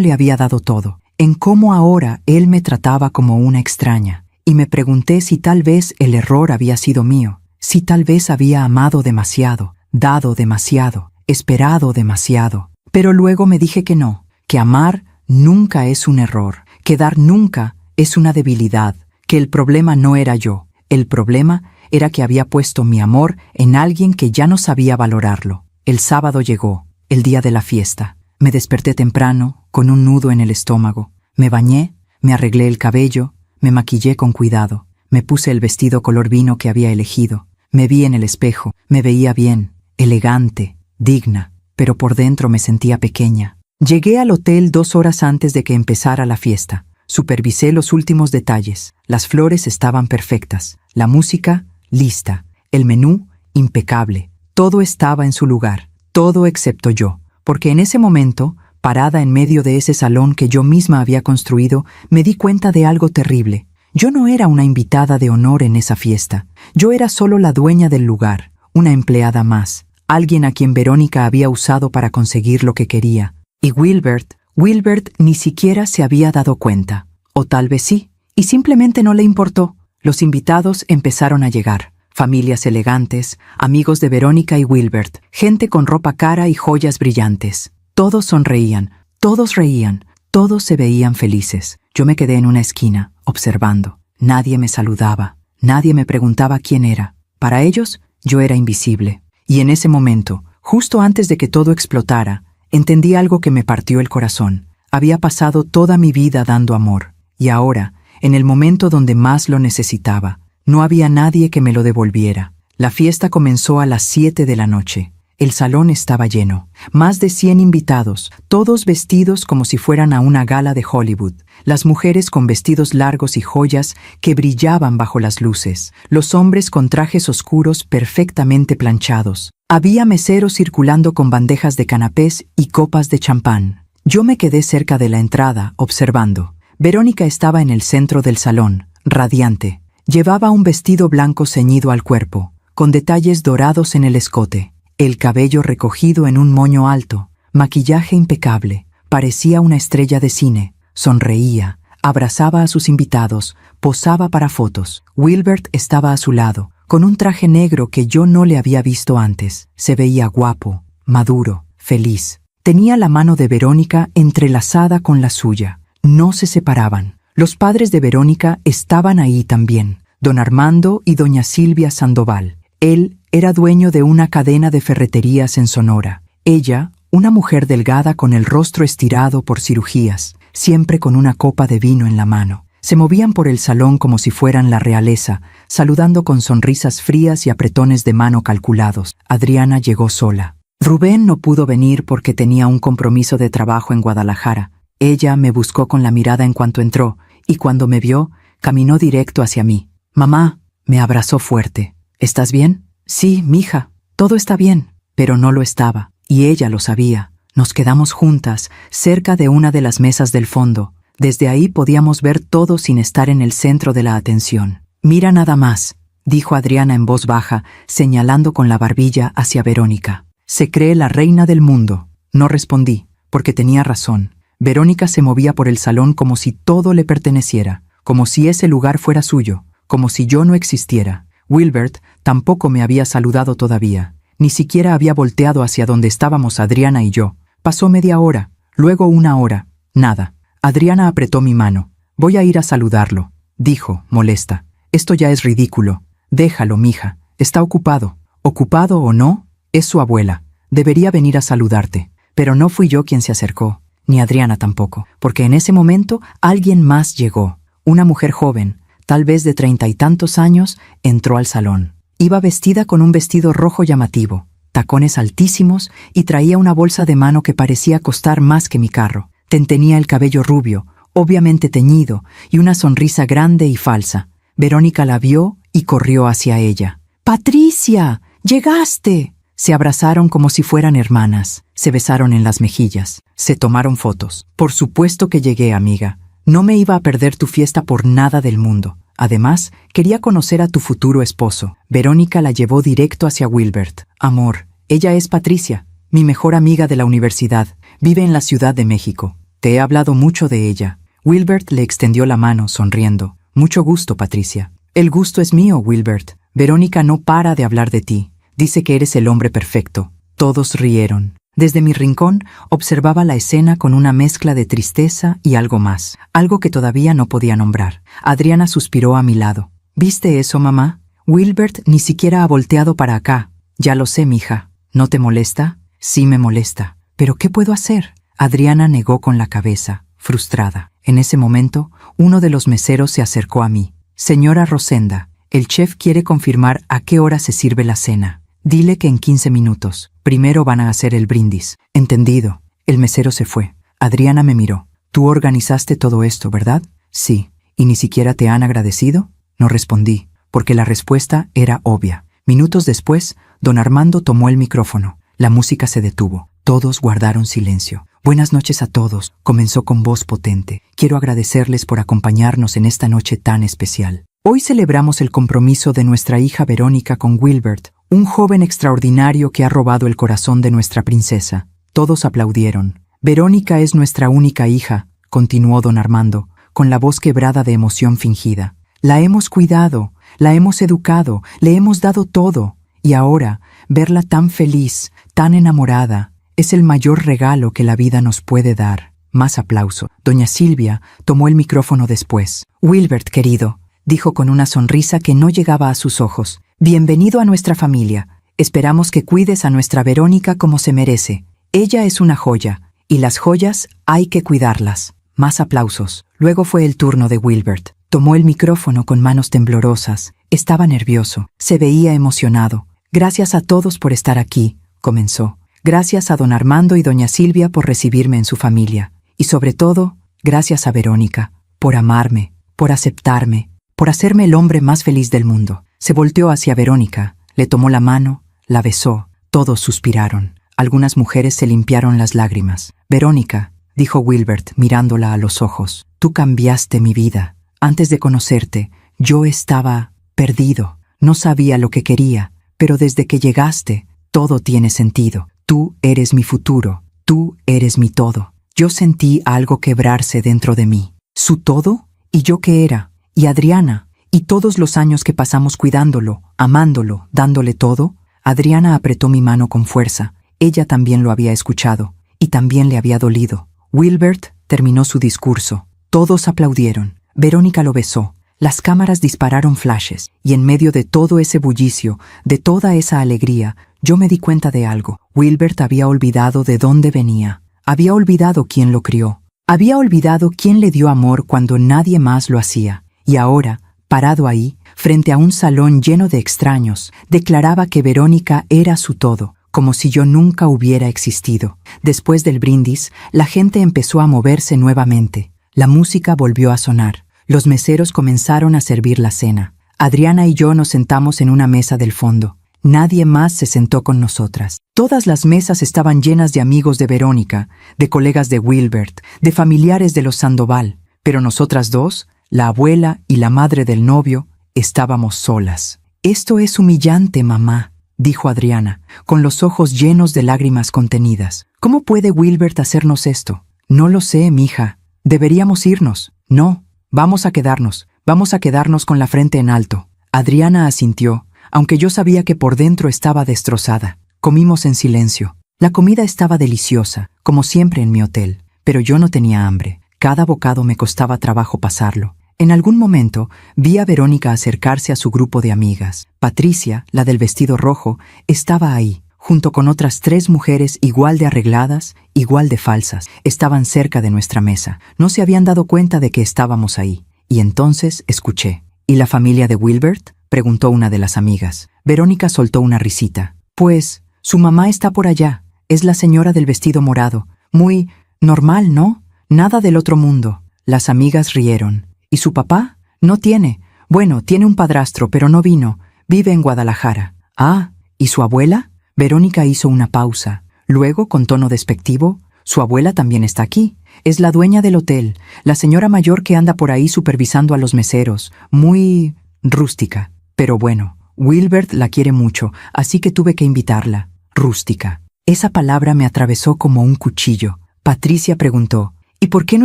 le había dado todo, en cómo ahora él me trataba como una extraña. Y me pregunté si tal vez el error había sido mío, si tal vez había amado demasiado, dado demasiado, esperado demasiado. Pero luego me dije que no, que amar nunca es un error, que dar nunca es una debilidad, que el problema no era yo, el problema era que había puesto mi amor en alguien que ya no sabía valorarlo. El sábado llegó, el día de la fiesta. Me desperté temprano, con un nudo en el estómago. Me bañé, me arreglé el cabello, me maquillé con cuidado, me puse el vestido color vino que había elegido. Me vi en el espejo, me veía bien, elegante, digna, pero por dentro me sentía pequeña. Llegué al hotel 2 horas antes de que empezara la fiesta. Supervisé los últimos detalles. Las flores estaban perfectas, la música lista, el menú impecable. Todo estaba en su lugar, todo excepto yo, porque en ese momento, parada en medio de ese salón que yo misma había construido, me di cuenta de algo terrible. Yo no era una invitada de honor en esa fiesta. Yo era solo la dueña del lugar, una empleada más, alguien a quien Verónica había usado para conseguir lo que quería. Y Wilbert ni siquiera se había dado cuenta. O tal vez sí, y simplemente no le importó. Los invitados empezaron a llegar. Familias elegantes, amigos de Verónica y Wilbert, gente con ropa cara y joyas brillantes. Todos sonreían, todos reían, todos se veían felices. Yo me quedé en una esquina, observando. Nadie me saludaba, nadie me preguntaba quién era. Para ellos, yo era invisible. Y en ese momento, justo antes de que todo explotara, entendí algo que me partió el corazón. Había pasado toda mi vida dando amor, y ahora, en el momento donde más lo necesitaba, no había nadie que me lo devolviera. La fiesta comenzó a las 7 de la noche. El salón estaba lleno. Más de 100 invitados, todos vestidos como si fueran a una gala de Hollywood. Las mujeres con vestidos largos y joyas que brillaban bajo las luces. Los hombres con trajes oscuros perfectamente planchados. Había meseros circulando con bandejas de canapés y copas de champán. Yo me quedé cerca de la entrada, observando. Verónica estaba en el centro del salón, radiante. Llevaba un vestido blanco ceñido al cuerpo, con detalles dorados en el escote. El cabello recogido en un moño alto, maquillaje impecable. Parecía una estrella de cine. Sonreía, abrazaba a sus invitados, posaba para fotos. Wilbert estaba a su lado, con un traje negro que yo no le había visto antes. Se veía guapo, maduro, feliz. Tenía la mano de Verónica entrelazada con la suya. No se separaban. Los padres de Verónica estaban ahí también, don Armando y doña Silvia Sandoval. Él era dueño de una cadena de ferreterías en Sonora. Ella, una mujer delgada con el rostro estirado por cirugías, siempre con una copa de vino en la mano. Se movían por el salón como si fueran la realeza, saludando con sonrisas frías y apretones de mano calculados. Adriana llegó sola. Rubén no pudo venir porque tenía un compromiso de trabajo en Guadalajara. Ella me buscó con la mirada en cuanto entró, y cuando me vio, caminó directo hacia mí. «Mamá», me abrazó fuerte. «¿Estás bien?» «Sí, mija, todo está bien». Pero no lo estaba, y ella lo sabía. Nos quedamos juntas, cerca de una de las mesas del fondo. Desde ahí podíamos ver todo sin estar en el centro de la atención. «Mira nada más», dijo Adriana en voz baja, señalando con la barbilla hacia Verónica. «Se cree la reina del mundo». No respondí, porque tenía razón. Verónica se movía por el salón como si todo le perteneciera, como si ese lugar fuera suyo, como si yo no existiera. Wilbert tampoco me había saludado todavía, ni siquiera había volteado hacia donde estábamos Adriana y yo. Pasó media hora, luego 1 hora, nada. Adriana apretó mi mano. «Voy a ir a saludarlo», dijo, molesta. «Esto ya es ridículo. Déjalo, mija. Está ocupado. Ocupado o no, es su abuela. Debería venir a saludarte». Pero no fui yo quien se acercó, ni Adriana tampoco, porque en ese momento alguien más llegó. Una mujer joven, tal vez de 30 y tantos años, entró al salón. Iba vestida con un vestido rojo llamativo, tacones altísimos y traía una bolsa de mano que parecía costar más que mi carro. Tenía el cabello rubio, obviamente teñido, y una sonrisa grande y falsa. Verónica la vio y corrió hacia ella. «¡Patricia! ¡Llegaste!». Se abrazaron como si fueran hermanas. Se besaron en las mejillas. Se tomaron fotos. «Por supuesto que llegué, amiga. No me iba a perder tu fiesta por nada del mundo. Además, quería conocer a tu futuro esposo. Verónica la llevó directo hacia Wilbert. Amor, ella es Patricia, mi mejor amiga de la universidad. Vive en la Ciudad de México. Te he hablado mucho de ella. Wilbert le extendió la mano, sonriendo. Mucho gusto, Patricia. El gusto es mío, Wilbert. Verónica no para de hablar de ti. Dice que eres el hombre perfecto. Todos rieron. Desde mi rincón observaba la escena con una mezcla de tristeza y algo más, algo que todavía no podía nombrar. Adriana suspiró a mi lado. ¿Viste eso, mamá? Wilbert ni siquiera ha volteado para acá. Ya lo sé, mija. ¿No te molesta? Sí me molesta. ¿Pero qué puedo hacer? Adriana negó con la cabeza, frustrada. En ese momento, uno de los meseros se acercó a mí. Señora Rosenda, el chef quiere confirmar a qué hora se sirve la cena. Dile que en 15 minutos. Primero van a hacer el brindis. Entendido. El mesero se fue. Adriana me miró. Tú organizaste todo esto, ¿verdad? Sí. ¿Y ni siquiera te han agradecido? No respondí, porque la respuesta era obvia. Minutos después, don Armando tomó el micrófono. La música se detuvo. Todos guardaron silencio. Buenas noches a todos, comenzó con voz potente. Quiero agradecerles por acompañarnos en esta noche tan especial. Hoy celebramos el compromiso de nuestra hija Verónica con Wilbert, un joven extraordinario que ha robado el corazón de nuestra princesa. Todos aplaudieron. Verónica es nuestra única hija, continuó don Armando, con la voz quebrada de emoción fingida. La hemos cuidado, la hemos educado, le hemos dado todo. Y ahora, verla tan feliz, tan enamorada, es el mayor regalo que la vida nos puede dar. Más aplauso. Doña Silvia tomó el micrófono después. Wilbert, querido, dijo con una sonrisa que no llegaba a sus ojos. Bienvenido a nuestra familia. Esperamos que cuides a nuestra Verónica como se merece. Ella es una joya, y las joyas hay que cuidarlas. Más aplausos. Luego fue el turno de Wilbert. Tomó el micrófono con manos temblorosas. Estaba nervioso. Se veía emocionado. Gracias a todos por estar aquí, comenzó. Gracias a don Armando y doña Silvia por recibirme en su familia. Y sobre todo, gracias a Verónica, por amarme, por aceptarme, por hacerme el hombre más feliz del mundo. Se volteó hacia Verónica, le tomó la mano, la besó. Todos suspiraron. Algunas mujeres se limpiaron las lágrimas. Verónica, dijo Wilbert mirándola a los ojos, tú cambiaste mi vida. Antes de conocerte, yo estaba perdido. No sabía lo que quería, pero desde que llegaste, todo tiene sentido. Tú eres mi futuro, tú eres mi todo. Yo sentí algo quebrarse dentro de mí. ¿Su todo? ¿Y yo qué era? ¿Y Adriana? ¿Y todos los años que pasamos cuidándolo, amándolo, dándole todo? Adriana apretó mi mano con fuerza. Ella también lo había escuchado, y también le había dolido. Wilbert terminó su discurso. Todos aplaudieron. Verónica lo besó. Las cámaras dispararon flashes, y en medio de todo ese bullicio, de toda esa alegría, yo me di cuenta de algo. Wilbert había olvidado de dónde venía. Había olvidado quién lo crió. Había olvidado quién le dio amor cuando nadie más lo hacía. Y ahora, parado ahí, frente a un salón lleno de extraños, declaraba que Verónica era su todo, como si yo nunca hubiera existido. Después del brindis, la gente empezó a moverse nuevamente. La música volvió a sonar. Los meseros comenzaron a servir la cena. Adriana y yo nos sentamos en una mesa del fondo. Nadie más se sentó con nosotras. Todas las mesas estaban llenas de amigos de Verónica, de colegas de Wilbert, de familiares de los Sandoval. Pero nosotras dos, la abuela y la madre del novio, estábamos solas. Esto es humillante, mamá, dijo Adriana, con los ojos llenos de lágrimas contenidas. ¿Cómo puede Wilbert hacernos esto? No lo sé, mija. Deberíamos irnos. No. Vamos a quedarnos con la frente en alto. Adriana asintió, aunque yo sabía que por dentro estaba destrozada. Comimos en silencio. La comida estaba deliciosa, como siempre en mi hotel, pero yo no tenía hambre. Cada bocado me costaba trabajo pasarlo. En algún momento vi a Verónica acercarse a su grupo de amigas. Patricia, la del vestido rojo, estaba ahí, junto con otras 3 mujeres igual de arregladas, igual de falsas. Estaban cerca de nuestra mesa. No se habían dado cuenta de que estábamos ahí. Y entonces escuché. ¿Y la familia de Wilbert?, preguntó una de las amigas. Verónica soltó una risita. Pues, su mamá está por allá. Es la señora del vestido morado. Muy normal, ¿no? Nada del otro mundo. Las amigas rieron. ¿Y su papá? No tiene. Bueno, tiene un padrastro, pero no vino. Vive en Guadalajara. Ah, ¿y su abuela? Verónica hizo una pausa. Luego, con tono despectivo, su abuela también está aquí. Es la dueña del hotel, la señora mayor que anda por ahí supervisando a los meseros. Muy rústica. Pero bueno, Wilbert la quiere mucho, así que tuve que invitarla. Rústica. Esa palabra me atravesó como un cuchillo. Patricia preguntó, ¿y por qué no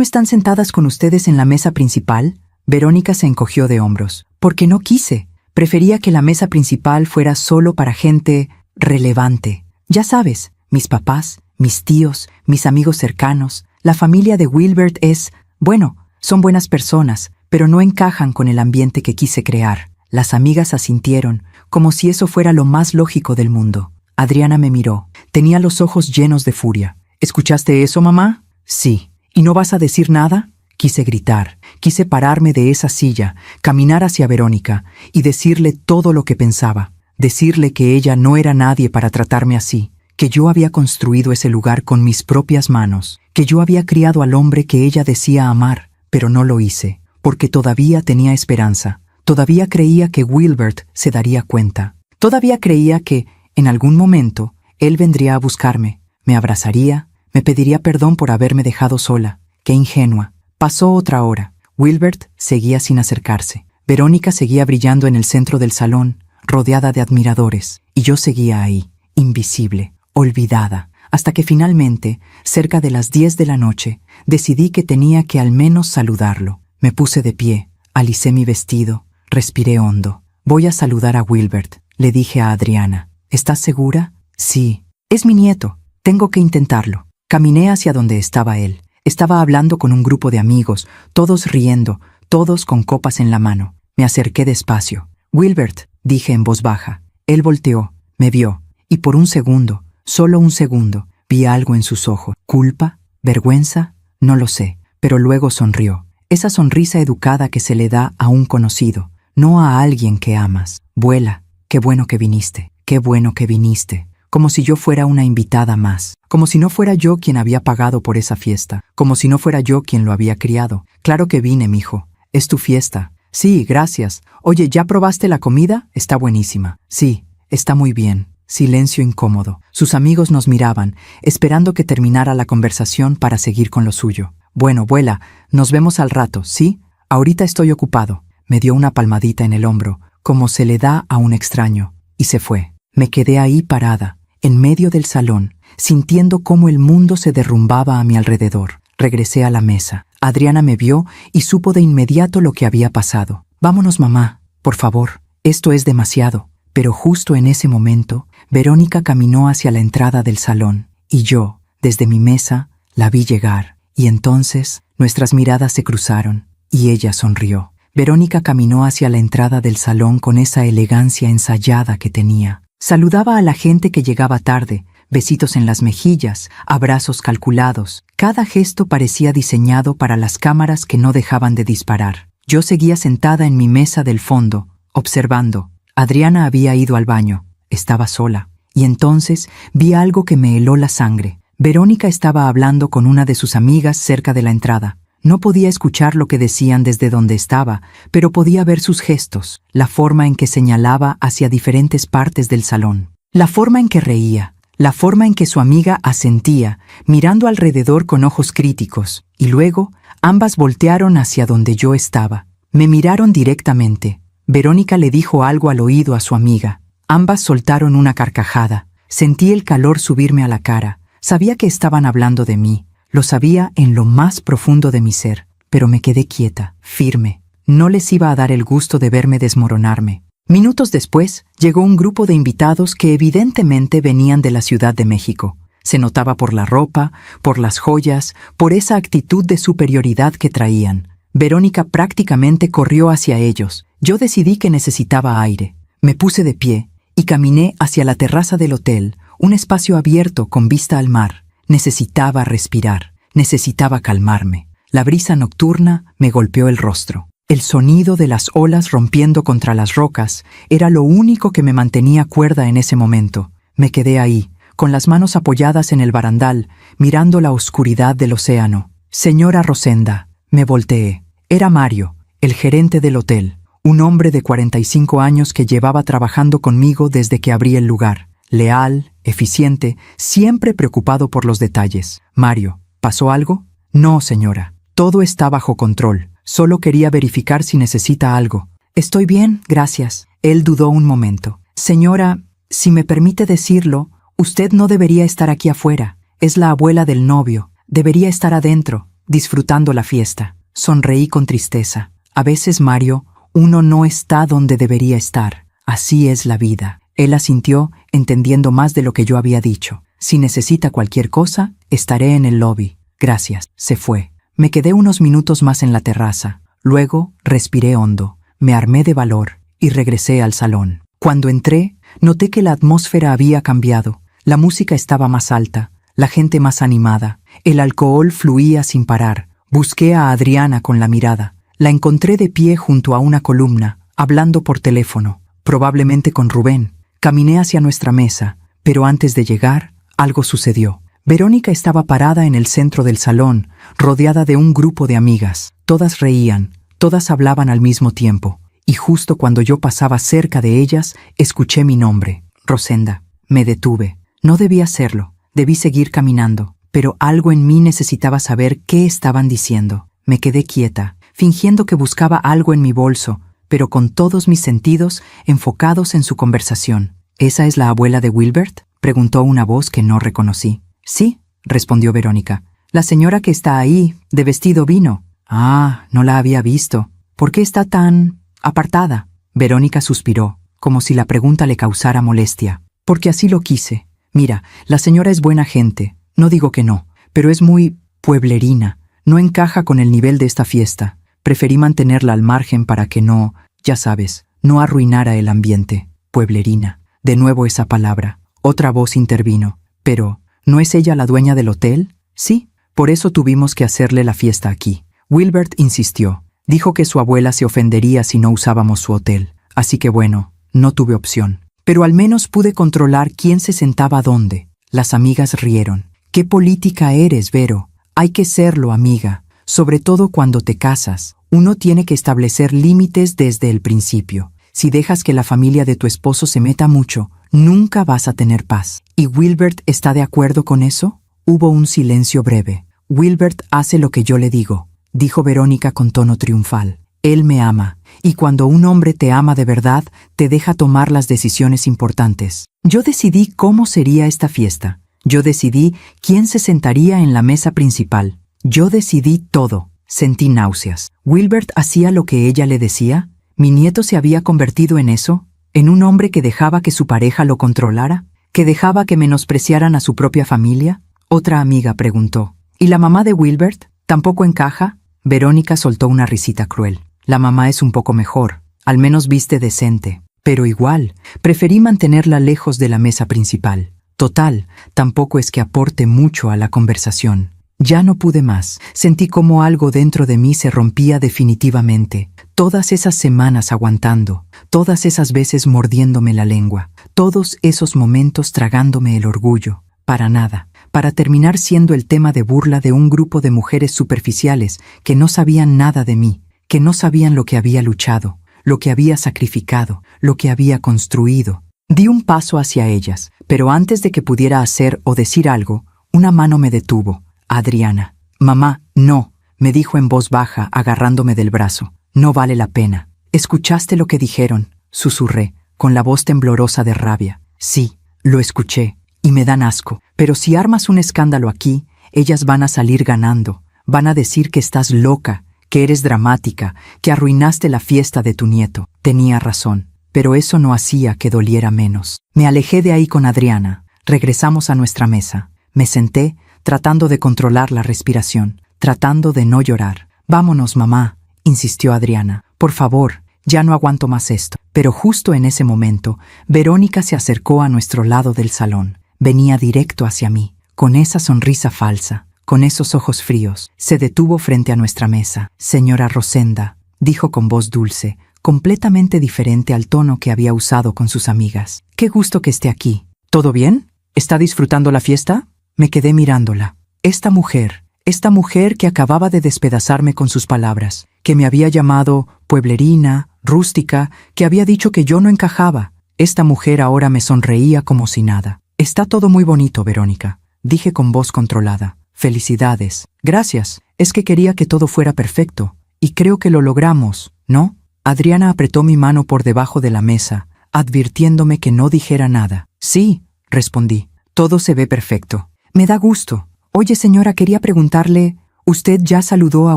están sentadas con ustedes en la mesa principal? Verónica se encogió de hombros. Porque no quise. Prefería que la mesa principal fuera solo para gente relevante. Ya sabes, mis papás, mis tíos, mis amigos cercanos. La familia de Wilbert es, bueno, son buenas personas, pero no encajan con el ambiente que quise crear. Las amigas asintieron, como si eso fuera lo más lógico del mundo. Adriana me miró. Tenía los ojos llenos de furia. ¿Escuchaste eso, mamá? Sí. ¿Y no vas a decir nada? Quise gritar. Quise pararme de esa silla, caminar hacia Verónica y decirle todo lo que pensaba. Decirle que ella no era nadie para tratarme así, que yo había construido ese lugar con mis propias manos, que yo había criado al hombre que ella decía amar, pero no lo hice, porque todavía tenía esperanza. Todavía creía que Wilbert se daría cuenta. Todavía creía que, en algún momento, él vendría a buscarme, me abrazaría, me pediría perdón por haberme dejado sola. ¡Qué ingenua! Pasó otra hora. Wilbert seguía sin acercarse. Verónica seguía brillando en el centro del salón, rodeada de admiradores, y yo seguía ahí, invisible, olvidada, hasta que finalmente, cerca de las 10 de la noche, decidí que tenía que al menos saludarlo. Me puse de pie, alicé mi vestido, respiré hondo. Voy a saludar a Wilbert, le dije a Adriana. ¿Estás segura? Sí. Es mi nieto. Tengo que intentarlo. Caminé hacia donde estaba él. Estaba hablando con un grupo de amigos, todos riendo, todos con copas en la mano. Me acerqué despacio. Wilbert, dije en voz baja. Él volteó, me vio, y por un segundo, solo un segundo, vi algo en sus ojos. ¿Culpa? ¿Vergüenza? No lo sé, pero luego sonrió. Esa sonrisa educada que se le da a un conocido, no a alguien que amas. Vuela, qué bueno que viniste, qué bueno que viniste. Como si yo fuera una invitada más, como si no fuera yo quien había pagado por esa fiesta, como si no fuera yo quien lo había criado. Claro que vine, mijo. Es tu fiesta. Sí, gracias. Oye, ¿ya probaste la comida? Está buenísima. Sí, está muy bien. Silencio incómodo. Sus amigos nos miraban, esperando que terminara la conversación para seguir con lo suyo. Bueno, vuela, nos vemos al rato, ¿sí? Ahorita estoy ocupado. Me dio una palmadita en el hombro, como se le da a un extraño, y se fue. Me quedé ahí parada, en medio del salón, sintiendo cómo el mundo se derrumbaba a mi alrededor. Regresé a la mesa. Adriana me vio y supo de inmediato lo que había pasado. Vámonos, mamá, por favor, esto es demasiado. Pero justo en ese momento, Verónica caminó hacia la entrada del salón, y yo, desde mi mesa, la vi llegar. Y entonces, nuestras miradas se cruzaron, y ella sonrió. Verónica caminó hacia la entrada del salón con esa elegancia ensayada que tenía. Saludaba a la gente que llegaba tarde, besitos en las mejillas, abrazos calculados. Cada gesto parecía diseñado para las cámaras que no dejaban de disparar. Yo seguía sentada en mi mesa del fondo, observando. Adriana había ido al baño. Estaba sola. Y entonces vi algo que me heló la sangre. Verónica estaba hablando con una de sus amigas cerca de la entrada. No podía escuchar lo que decían desde donde estaba, pero podía ver sus gestos, la forma en que señalaba hacia diferentes partes del salón, la forma en que reía, la forma en que su amiga asentía, mirando alrededor con ojos críticos, y luego ambas voltearon hacia donde yo estaba. Me miraron directamente. Verónica le dijo algo al oído a su amiga. Ambas soltaron una carcajada. Sentí el calor subirme a la cara. Sabía que estaban hablando de mí. Lo sabía en lo más profundo de mi ser, pero me quedé quieta, firme. No les iba a dar el gusto de verme desmoronarme. Minutos después, llegó un grupo de invitados que evidentemente venían de la Ciudad de México. Se notaba por la ropa, por las joyas, por esa actitud de superioridad que traían. Verónica prácticamente corrió hacia ellos. Yo decidí que necesitaba aire. Me puse de pie y caminé hacia la terraza del hotel, un espacio abierto con vista al mar. Necesitaba respirar, necesitaba calmarme. La brisa nocturna me golpeó el rostro. El sonido de las olas rompiendo contra las rocas era lo único que me mantenía cuerda en ese momento. Me quedé ahí, con las manos apoyadas en el barandal, mirando la oscuridad del océano. Señora Rosenda, me volteé. Era Mario, el gerente del hotel, un hombre de 45 años que llevaba trabajando conmigo desde que abrí el lugar. Leal, eficiente, siempre preocupado por los detalles. «Mario, ¿pasó algo?», No, señora. Todo está bajo control. Solo quería verificar si necesita algo. Estoy bien, gracias. Él dudó un momento. Señora, si me permite decirlo, usted no debería estar aquí afuera. Es la abuela del novio. Debería estar adentro, disfrutando la fiesta. Sonreí con tristeza. A veces, Mario, uno no está donde debería estar. Así es la vida. Él asintió, entendiendo más de lo que yo había dicho. Si necesita cualquier cosa, estaré en el lobby. Gracias. Se fue. Me quedé unos minutos más en la terraza. Luego, respiré hondo. Me armé de valor y regresé al salón. Cuando entré, noté que la atmósfera había cambiado. La música estaba más alta, la gente más animada. El alcohol fluía sin parar. Busqué a Adriana con la mirada. La encontré de pie junto a una columna, hablando por teléfono, probablemente con Rubén. Caminé hacia nuestra mesa, pero antes de llegar, algo sucedió. Verónica estaba parada en el centro del salón, rodeada de un grupo de amigas. Todas reían, todas hablaban al mismo tiempo, y justo cuando yo pasaba cerca de ellas, escuché mi nombre, Rosenda. Me detuve. No debía hacerlo, debí seguir caminando, pero algo en mí necesitaba saber qué estaban diciendo. Me quedé quieta, fingiendo que buscaba algo en mi bolso, pero con todos mis sentidos enfocados en su conversación. ¿Esa es la abuela de Wilbert?, preguntó una voz que no reconocí. Sí, respondió Verónica. La señora que está ahí, de vestido vino. Ah, no la había visto. ¿Por qué está tan apartada? Verónica suspiró, como si la pregunta le causara molestia. Porque así lo quise. Mira, la señora es buena gente, no digo que no, pero es muy pueblerina. No encaja con el nivel de esta fiesta. Preferí mantenerla al margen para que no, ya sabes, no arruinara el ambiente. Pueblerina. De nuevo esa palabra. Otra voz intervino. Pero, ¿no es ella la dueña del hotel? Sí, por eso tuvimos que hacerle la fiesta aquí. Wilbert insistió. Dijo que su abuela se ofendería si no usábamos su hotel. Así que bueno, no tuve opción. Pero al menos pude controlar quién se sentaba dónde. Las amigas rieron. «¿Qué política eres, Vero? Hay que serlo, amiga. Sobre todo cuando te casas. Uno tiene que establecer límites desde el principio. Si dejas que la familia de tu esposo se meta mucho, nunca vas a tener paz». ¿Y Wilbert está de acuerdo con eso? Hubo un silencio breve. «Wilbert hace lo que yo le digo», dijo Verónica con tono triunfal. «Él me ama, y cuando un hombre te ama de verdad, te deja tomar las decisiones importantes. Yo decidí cómo sería esta fiesta. Yo decidí quién se sentaría en la mesa principal. Yo decidí todo». Sentí náuseas. ¿Wilbert hacía lo que ella le decía? ¿Mi nieto se había convertido en eso? ¿En un hombre que dejaba que su pareja lo controlara? ¿Que dejaba que menospreciaran a su propia familia? Otra amiga preguntó. ¿Y la mamá de Wilbert? ¿Tampoco encaja? Verónica soltó una risita cruel. La mamá es un poco mejor, al menos viste decente. Pero igual, preferí mantenerla lejos de la mesa principal. Total, tampoco es que aporte mucho a la conversación. Ya no pude más. Sentí como algo dentro de mí se rompía definitivamente. Todas esas semanas aguantando, todas esas veces mordiéndome la lengua, todos esos momentos tragándome el orgullo. Para nada. Para terminar siendo el tema de burla de un grupo de mujeres superficiales que no sabían nada de mí, que no sabían lo que había luchado, lo que había sacrificado, lo que había construido. Di un paso hacia ellas, pero antes de que pudiera hacer o decir algo, una mano me detuvo. Adriana. «Mamá, no», me dijo en voz baja, agarrándome del brazo. «No vale la pena». «¿Escuchaste lo que dijeron?», susurré, con la voz temblorosa de rabia. «Sí, lo escuché, y me dan asco. Pero si armas un escándalo aquí, ellas van a salir ganando. Van a decir que estás loca, que eres dramática, que arruinaste la fiesta de tu nieto». Tenía razón, pero eso no hacía que doliera menos. Me alejé de ahí con Adriana. Regresamos a nuestra mesa. Me senté, tratando de controlar la respiración, tratando de no llorar. «Vámonos, mamá», insistió Adriana. «Por favor, ya no aguanto más esto». Pero justo en ese momento, Verónica se acercó a nuestro lado del salón. Venía directo hacia mí, con esa sonrisa falsa, con esos ojos fríos. Se detuvo frente a nuestra mesa. «Señora Rosenda», dijo con voz dulce, completamente diferente al tono que había usado con sus amigas. «Qué gusto que esté aquí. ¿Todo bien? ¿Está disfrutando la fiesta?» Me quedé mirándola. Esta mujer que acababa de despedazarme con sus palabras, que me había llamado pueblerina, rústica, que había dicho que yo no encajaba. Esta mujer ahora me sonreía como si nada. «Está todo muy bonito, Verónica», dije con voz controlada. Felicidades. Gracias. Es que quería que todo fuera perfecto. Y creo que lo logramos, ¿no? Adriana apretó mi mano por debajo de la mesa, advirtiéndome que no dijera nada. Sí, respondí. Todo se ve perfecto. Me da gusto. Oye, señora, quería preguntarle, ¿usted ya saludó a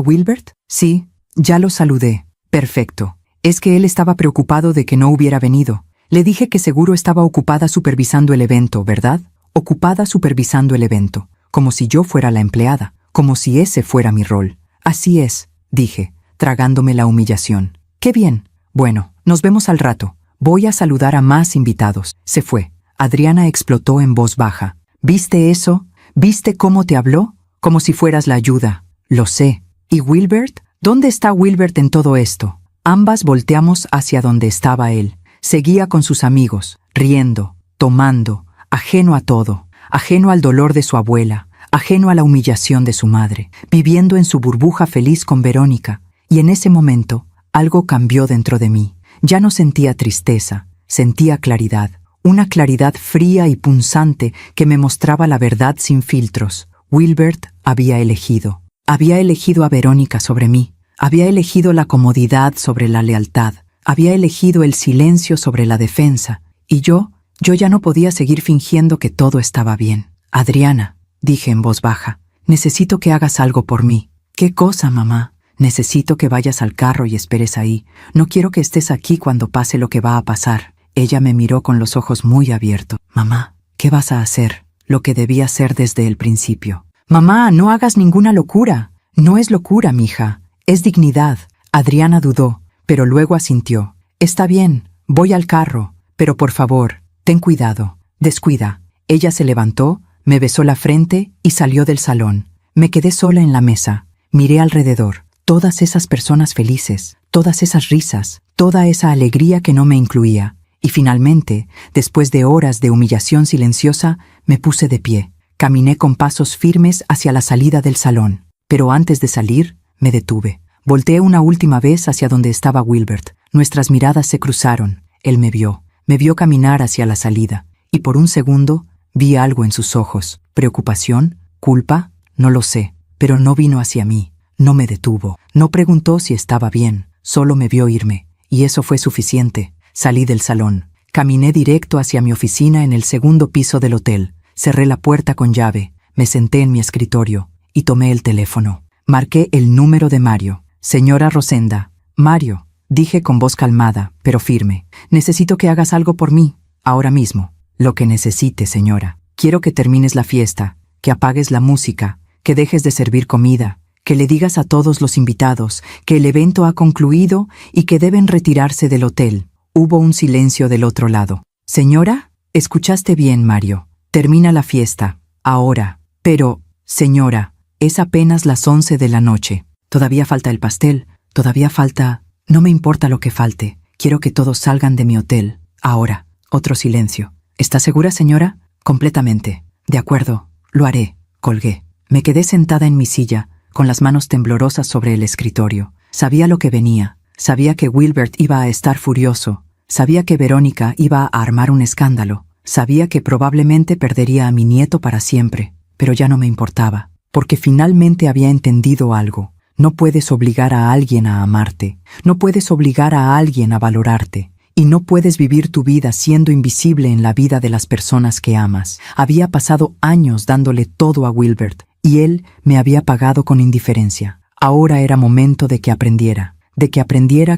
Wilbert? Sí, ya lo saludé. Perfecto. Es que él estaba preocupado de que no hubiera venido. Le dije que seguro estaba ocupada supervisando el evento, ¿verdad? Ocupada supervisando el evento. Como si yo fuera la empleada. Como si ese fuera mi rol. Así es, dije, tragándome la humillación. ¡Qué bien! Bueno, nos vemos al rato. Voy a saludar a más invitados. Se fue. Adriana explotó en voz baja. ¿Viste eso? ¿Viste cómo te habló? Como si fueras la ayuda. Lo sé. ¿Y Wilbert? ¿Dónde está Wilbert en todo esto? Ambas volteamos hacia donde estaba él. Seguía con sus amigos, riendo, tomando, ajeno a todo, ajeno al dolor de su abuela, ajeno a la humillación de su madre, viviendo en su burbuja feliz con Verónica. Y en ese momento, algo cambió dentro de mí. Ya no sentía tristeza, sentía claridad. Una claridad fría y punzante que me mostraba la verdad sin filtros. Wilbert había elegido. Había elegido a Verónica sobre mí. Había elegido la comodidad sobre la lealtad. Había elegido el silencio sobre la defensa. Y yo ya no podía seguir fingiendo que todo estaba bien. Adriana, dije en voz baja, necesito que hagas algo por mí. ¿Qué cosa, mamá? Necesito que vayas al carro y esperes ahí. No quiero que estés aquí cuando pase lo que va a pasar. Ella me miró con los ojos muy abiertos. Mamá, ¿qué vas a hacer? Lo que debía hacer desde el principio. Mamá, no hagas ninguna locura. No es locura, mija. Es dignidad. Adriana dudó, pero luego asintió. Está bien, voy al carro, pero por favor, ten cuidado. Descuida. Ella se levantó, me besó la frente y salió del salón. Me quedé sola en la mesa. Miré alrededor. Todas esas personas felices, todas esas risas, toda esa alegría que no me incluía. Y finalmente, después de horas de humillación silenciosa, me puse de pie. Caminé con pasos firmes hacia la salida del salón. Pero antes de salir, me detuve. Volteé una última vez hacia donde estaba Wilbert. Nuestras miradas se cruzaron. Él me vio caminar hacia la salida. Y por un segundo, vi algo en sus ojos. ¿Preocupación? ¿Culpa? No lo sé. Pero no vino hacia mí. No me detuvo. No preguntó si estaba bien. Solo me vio irme. Y eso fue suficiente. Salí del salón. Caminé directo hacia mi oficina en el segundo piso del hotel. Cerré la puerta con llave. Me senté en mi escritorio y tomé el teléfono. Marqué el número de Mario. Señora Rosenda. Mario, dije con voz calmada, pero firme. Necesito que hagas algo por mí, ahora mismo. Lo que necesite, señora. Quiero que termines la fiesta, que apagues la música, que dejes de servir comida, que le digas a todos los invitados que el evento ha concluido y que deben retirarse del hotel. Hubo un silencio del otro lado. Señora, escuchaste bien, Mario. Termina la fiesta. Ahora. Pero, señora, es apenas las 11 de la noche. Todavía falta el pastel. Todavía falta... No me importa lo que falte. Quiero que todos salgan de mi hotel. Ahora. Otro silencio. ¿Está segura, señora? Completamente. De acuerdo. Lo haré. Colgué. Me quedé sentada en mi silla, con las manos temblorosas sobre el escritorio. Sabía lo que venía. Sabía que Wilbert iba a estar furioso. Sabía que Verónica iba a armar un escándalo. Sabía que probablemente perdería a mi nieto para siempre. Pero ya no me importaba, porque finalmente había entendido algo. No puedes obligar a alguien a amarte. No puedes obligar a alguien a valorarte. Y no puedes vivir tu vida siendo invisible en la vida de las personas que amas. Había pasado años dándole todo a Wilbert, y él me había pagado con indiferencia. Ahora era momento de que aprendiera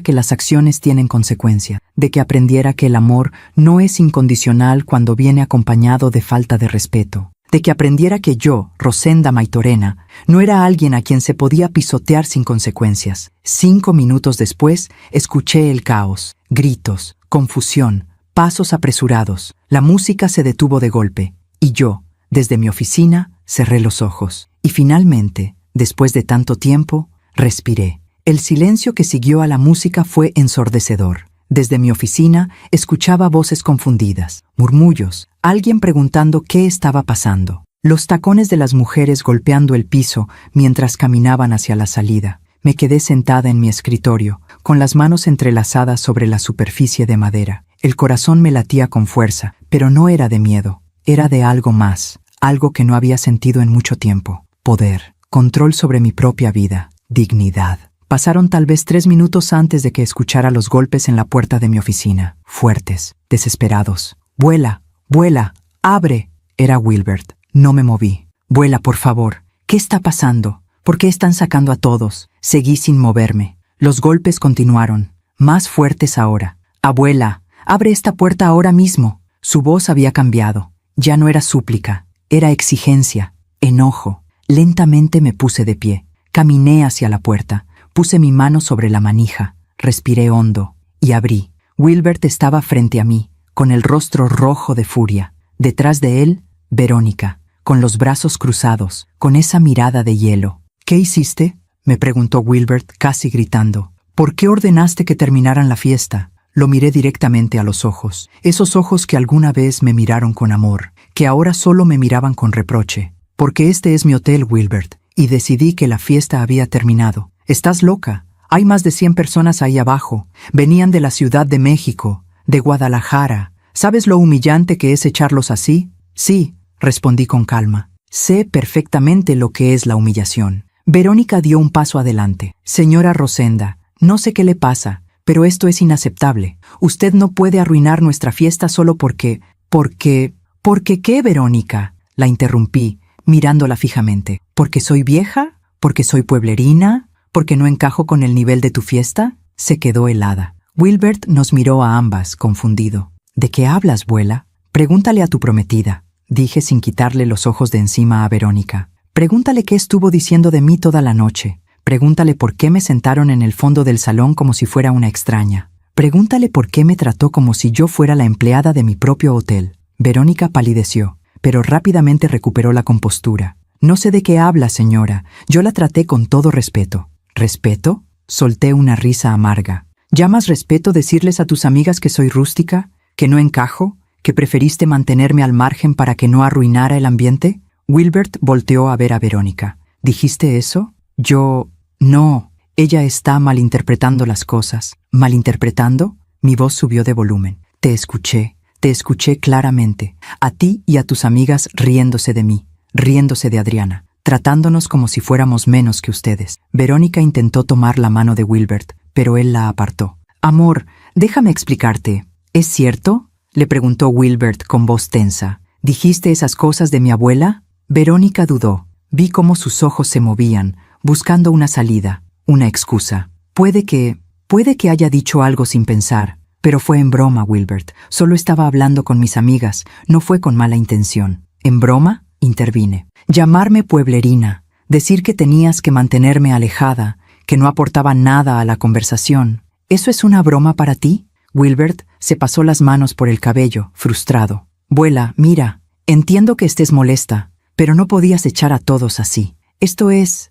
que las acciones tienen consecuencia, de que aprendiera que el amor no es incondicional cuando viene acompañado de falta de respeto, de que aprendiera que yo, Rosenda Maitorena, no era alguien a quien se podía pisotear sin consecuencias. 5 minutos después, escuché el caos, gritos, confusión, pasos apresurados. La música se detuvo de golpe, y yo, desde mi oficina, cerré los ojos. Y finalmente, después de tanto tiempo, respiré. El silencio que siguió a la música fue ensordecedor. Desde mi oficina escuchaba voces confundidas, murmullos, alguien preguntando qué estaba pasando. Los tacones de las mujeres golpeando el piso mientras caminaban hacia la salida. Me quedé sentada en mi escritorio, con las manos entrelazadas sobre la superficie de madera. El corazón me latía con fuerza, pero no era de miedo, era de algo más, algo que no había sentido en mucho tiempo. poder, control sobre mi propia vida, dignidad. Pasaron tal vez 3 minutos antes de que escuchara los golpes en la puerta de mi oficina, fuertes, desesperados. «Vuela, vuela, abre». Era Wilbert. No me moví. «Vuela, por favor. ¿Qué está pasando? ¿Por qué están sacando a todos?» Seguí sin moverme. Los golpes continuaron, más fuertes ahora. «Abuela, abre esta puerta ahora mismo». Su voz había cambiado. Ya no era súplica, era exigencia, enojo. Lentamente me puse de pie. Caminé hacia la puerta. Puse mi mano sobre la manija, respiré hondo y abrí. Wilbert estaba frente a mí, con el rostro rojo de furia. Detrás de él, Verónica, con los brazos cruzados, con esa mirada de hielo. «¿Qué hiciste?», me preguntó Wilbert, casi gritando. «¿Por qué ordenaste que terminaran la fiesta?». Lo miré directamente a los ojos, esos ojos que alguna vez me miraron con amor, que ahora solo me miraban con reproche. «Porque este es mi hotel, Wilbert, y decidí que la fiesta había terminado». «Estás loca. Hay más de 100 personas ahí abajo. Venían de la Ciudad de México, de Guadalajara. ¿Sabes lo humillante que es echarlos así?». «Sí», respondí con calma. «Sé perfectamente lo que es la humillación». Verónica dio un paso adelante. «Señora Rosenda, no sé qué le pasa, pero esto es inaceptable. Usted no puede arruinar nuestra fiesta solo porque... ¿Porque qué, Verónica?», la interrumpí, mirándola fijamente. «¿Porque soy vieja? ¿Porque soy pueblerina? ¿Porque no encajo con el nivel de tu fiesta?». Se quedó helada. Wilbert nos miró a ambas, confundido. «¿De qué hablas, abuela?». «Pregúntale a tu prometida», dije sin quitarle los ojos de encima a Verónica. «Pregúntale qué estuvo diciendo de mí toda la noche. Pregúntale por qué me sentaron en el fondo del salón como si fuera una extraña. Pregúntale por qué me trató como si yo fuera la empleada de mi propio hotel». Verónica palideció, pero rápidamente recuperó la compostura. «No sé de qué habla, señora. Yo la traté con todo respeto». «¿Respeto?», solté una risa amarga. «¿Llamas respeto decirles a tus amigas que soy rústica, que no encajo, que preferiste mantenerme al margen para que no arruinara el ambiente?». Wilbert volteó a ver a Verónica. «¿Dijiste eso?». «Yo... no. Ella está malinterpretando las cosas». «¿Malinterpretando?». Mi voz subió de volumen. Te escuché claramente. A ti y a tus amigas riéndose de mí, riéndose de Adriana, tratándonos como si fuéramos menos que ustedes». Verónica intentó tomar la mano de Wilbert, pero él la apartó. «Amor, déjame explicarte. ¿Es cierto?», le preguntó Wilbert con voz tensa. «¿Dijiste esas cosas de mi abuela?». Verónica dudó. Vi cómo sus ojos se movían, buscando una salida, una excusa. Puede que haya dicho algo sin pensar, pero fue en broma, Wilbert. Solo estaba hablando con mis amigas, no fue con mala intención». «¿En broma?», intervine. «Llamarme pueblerina, decir que tenías que mantenerme alejada, que no aportaba nada a la conversación. ¿Eso es una broma para ti?». Wilbert se pasó las manos por el cabello, frustrado. «Abuela, mira, entiendo que estés molesta, pero no podías echar a todos así. Esto es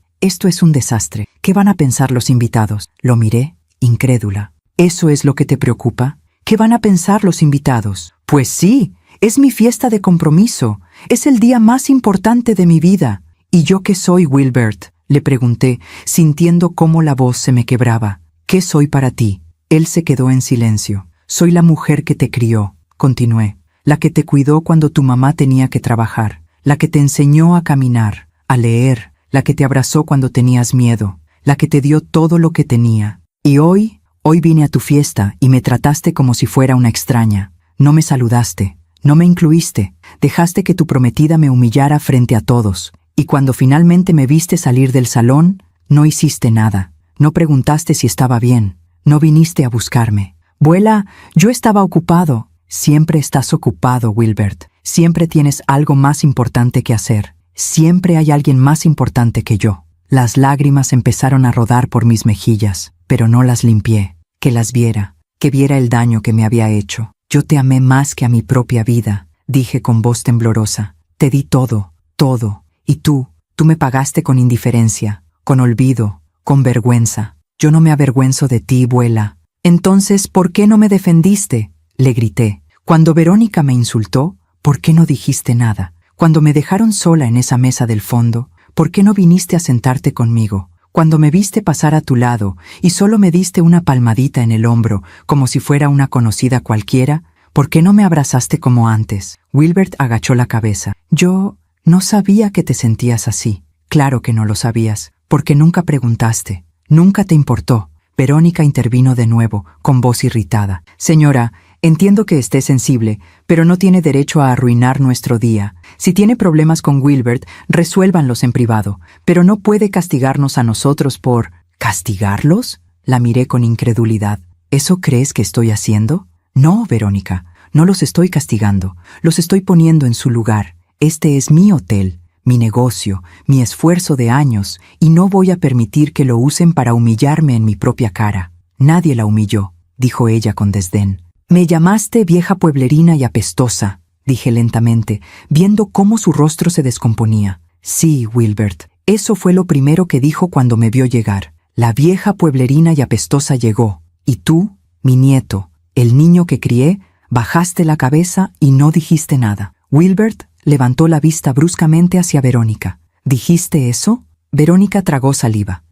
un desastre. ¿Qué van a pensar los invitados?». Lo miré, incrédula. «¿Eso es lo que te preocupa? ¿Qué van a pensar los invitados?». «Pues sí, es mi fiesta de compromiso. Es el día más importante de mi vida». «¿Y yo qué soy, Wilbert?», le pregunté, sintiendo cómo la voz se me quebraba. «¿Qué soy para ti?». Él se quedó en silencio. «Soy la mujer que te crió», continué, «la que te cuidó cuando tu mamá tenía que trabajar, la que te enseñó a caminar, a leer, la que te abrazó cuando tenías miedo, la que te dio todo lo que tenía. Y hoy vine a tu fiesta y me trataste como si fuera una extraña. No me saludaste, no me incluiste, dejaste que tu prometida me humillara frente a todos. Y cuando finalmente me viste salir del salón, no hiciste nada, no preguntaste si estaba bien, no viniste a buscarme». «Abuela, yo estaba ocupado». «Siempre estás ocupado, Wilbert. Siempre tienes algo más importante que hacer. Siempre hay alguien más importante que yo». Las lágrimas empezaron a rodar por mis mejillas, pero no las limpié. Que las viera, que viera el daño que me había hecho. «Yo te amé más que a mi propia vida», dije con voz temblorosa. «Te di todo, todo. Y tú me pagaste con indiferencia, con olvido, con vergüenza. Yo no me avergüenzo de ti, abuela». «Entonces, ¿por qué no me defendiste?», le grité. «Cuando Verónica me insultó, ¿por qué no dijiste nada? Cuando me dejaron sola en esa mesa del fondo, ¿por qué no viniste a sentarte conmigo? Cuando me viste pasar a tu lado y solo me diste una palmadita en el hombro, como si fuera una conocida cualquiera, ¿por qué no me abrazaste como antes?». Wilbert agachó la cabeza. «Yo no sabía que te sentías así». Claro que no lo sabías, porque nunca preguntaste, nunca te importó. Verónica intervino de nuevo, con voz irritada. Señora, entiendo que esté sensible, pero no tiene derecho a arruinar nuestro día. Si tiene problemas con Wilbert, resuélvanlos en privado, pero no puede castigarnos a nosotros por... ¿Castigarlos? La miré con incredulidad. ¿Eso crees que estoy haciendo? No, Verónica, no los estoy castigando, los estoy poniendo en su lugar. Este es mi hotel, mi negocio, mi esfuerzo de años, y no voy a permitir que lo usen para humillarme en mi propia cara. Nadie la humilló, dijo ella con desdén. Me llamaste vieja pueblerina y apestosa, dije lentamente, viendo cómo su rostro se descomponía. Sí, Wilbert, eso fue lo primero que dijo cuando me vio llegar. La vieja pueblerina y apestosa llegó, y tú, mi nieto, el niño que crié, bajaste la cabeza y no dijiste nada. Wilbert levantó la vista bruscamente hacia Verónica. ¿Dijiste eso? Verónica tragó saliva.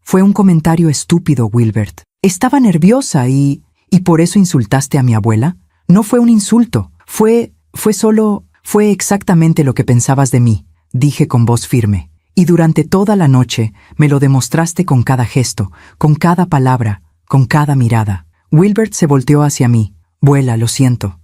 Fue un comentario estúpido, Wilbert. Estaba nerviosa y por eso insultaste a mi abuela. No fue un insulto. Fue exactamente lo que pensabas de mí, dije con voz firme. Y durante toda la noche me lo demostraste con cada gesto, con cada palabra, con cada mirada. Wilbert se volteó hacia mí. Abuela, lo siento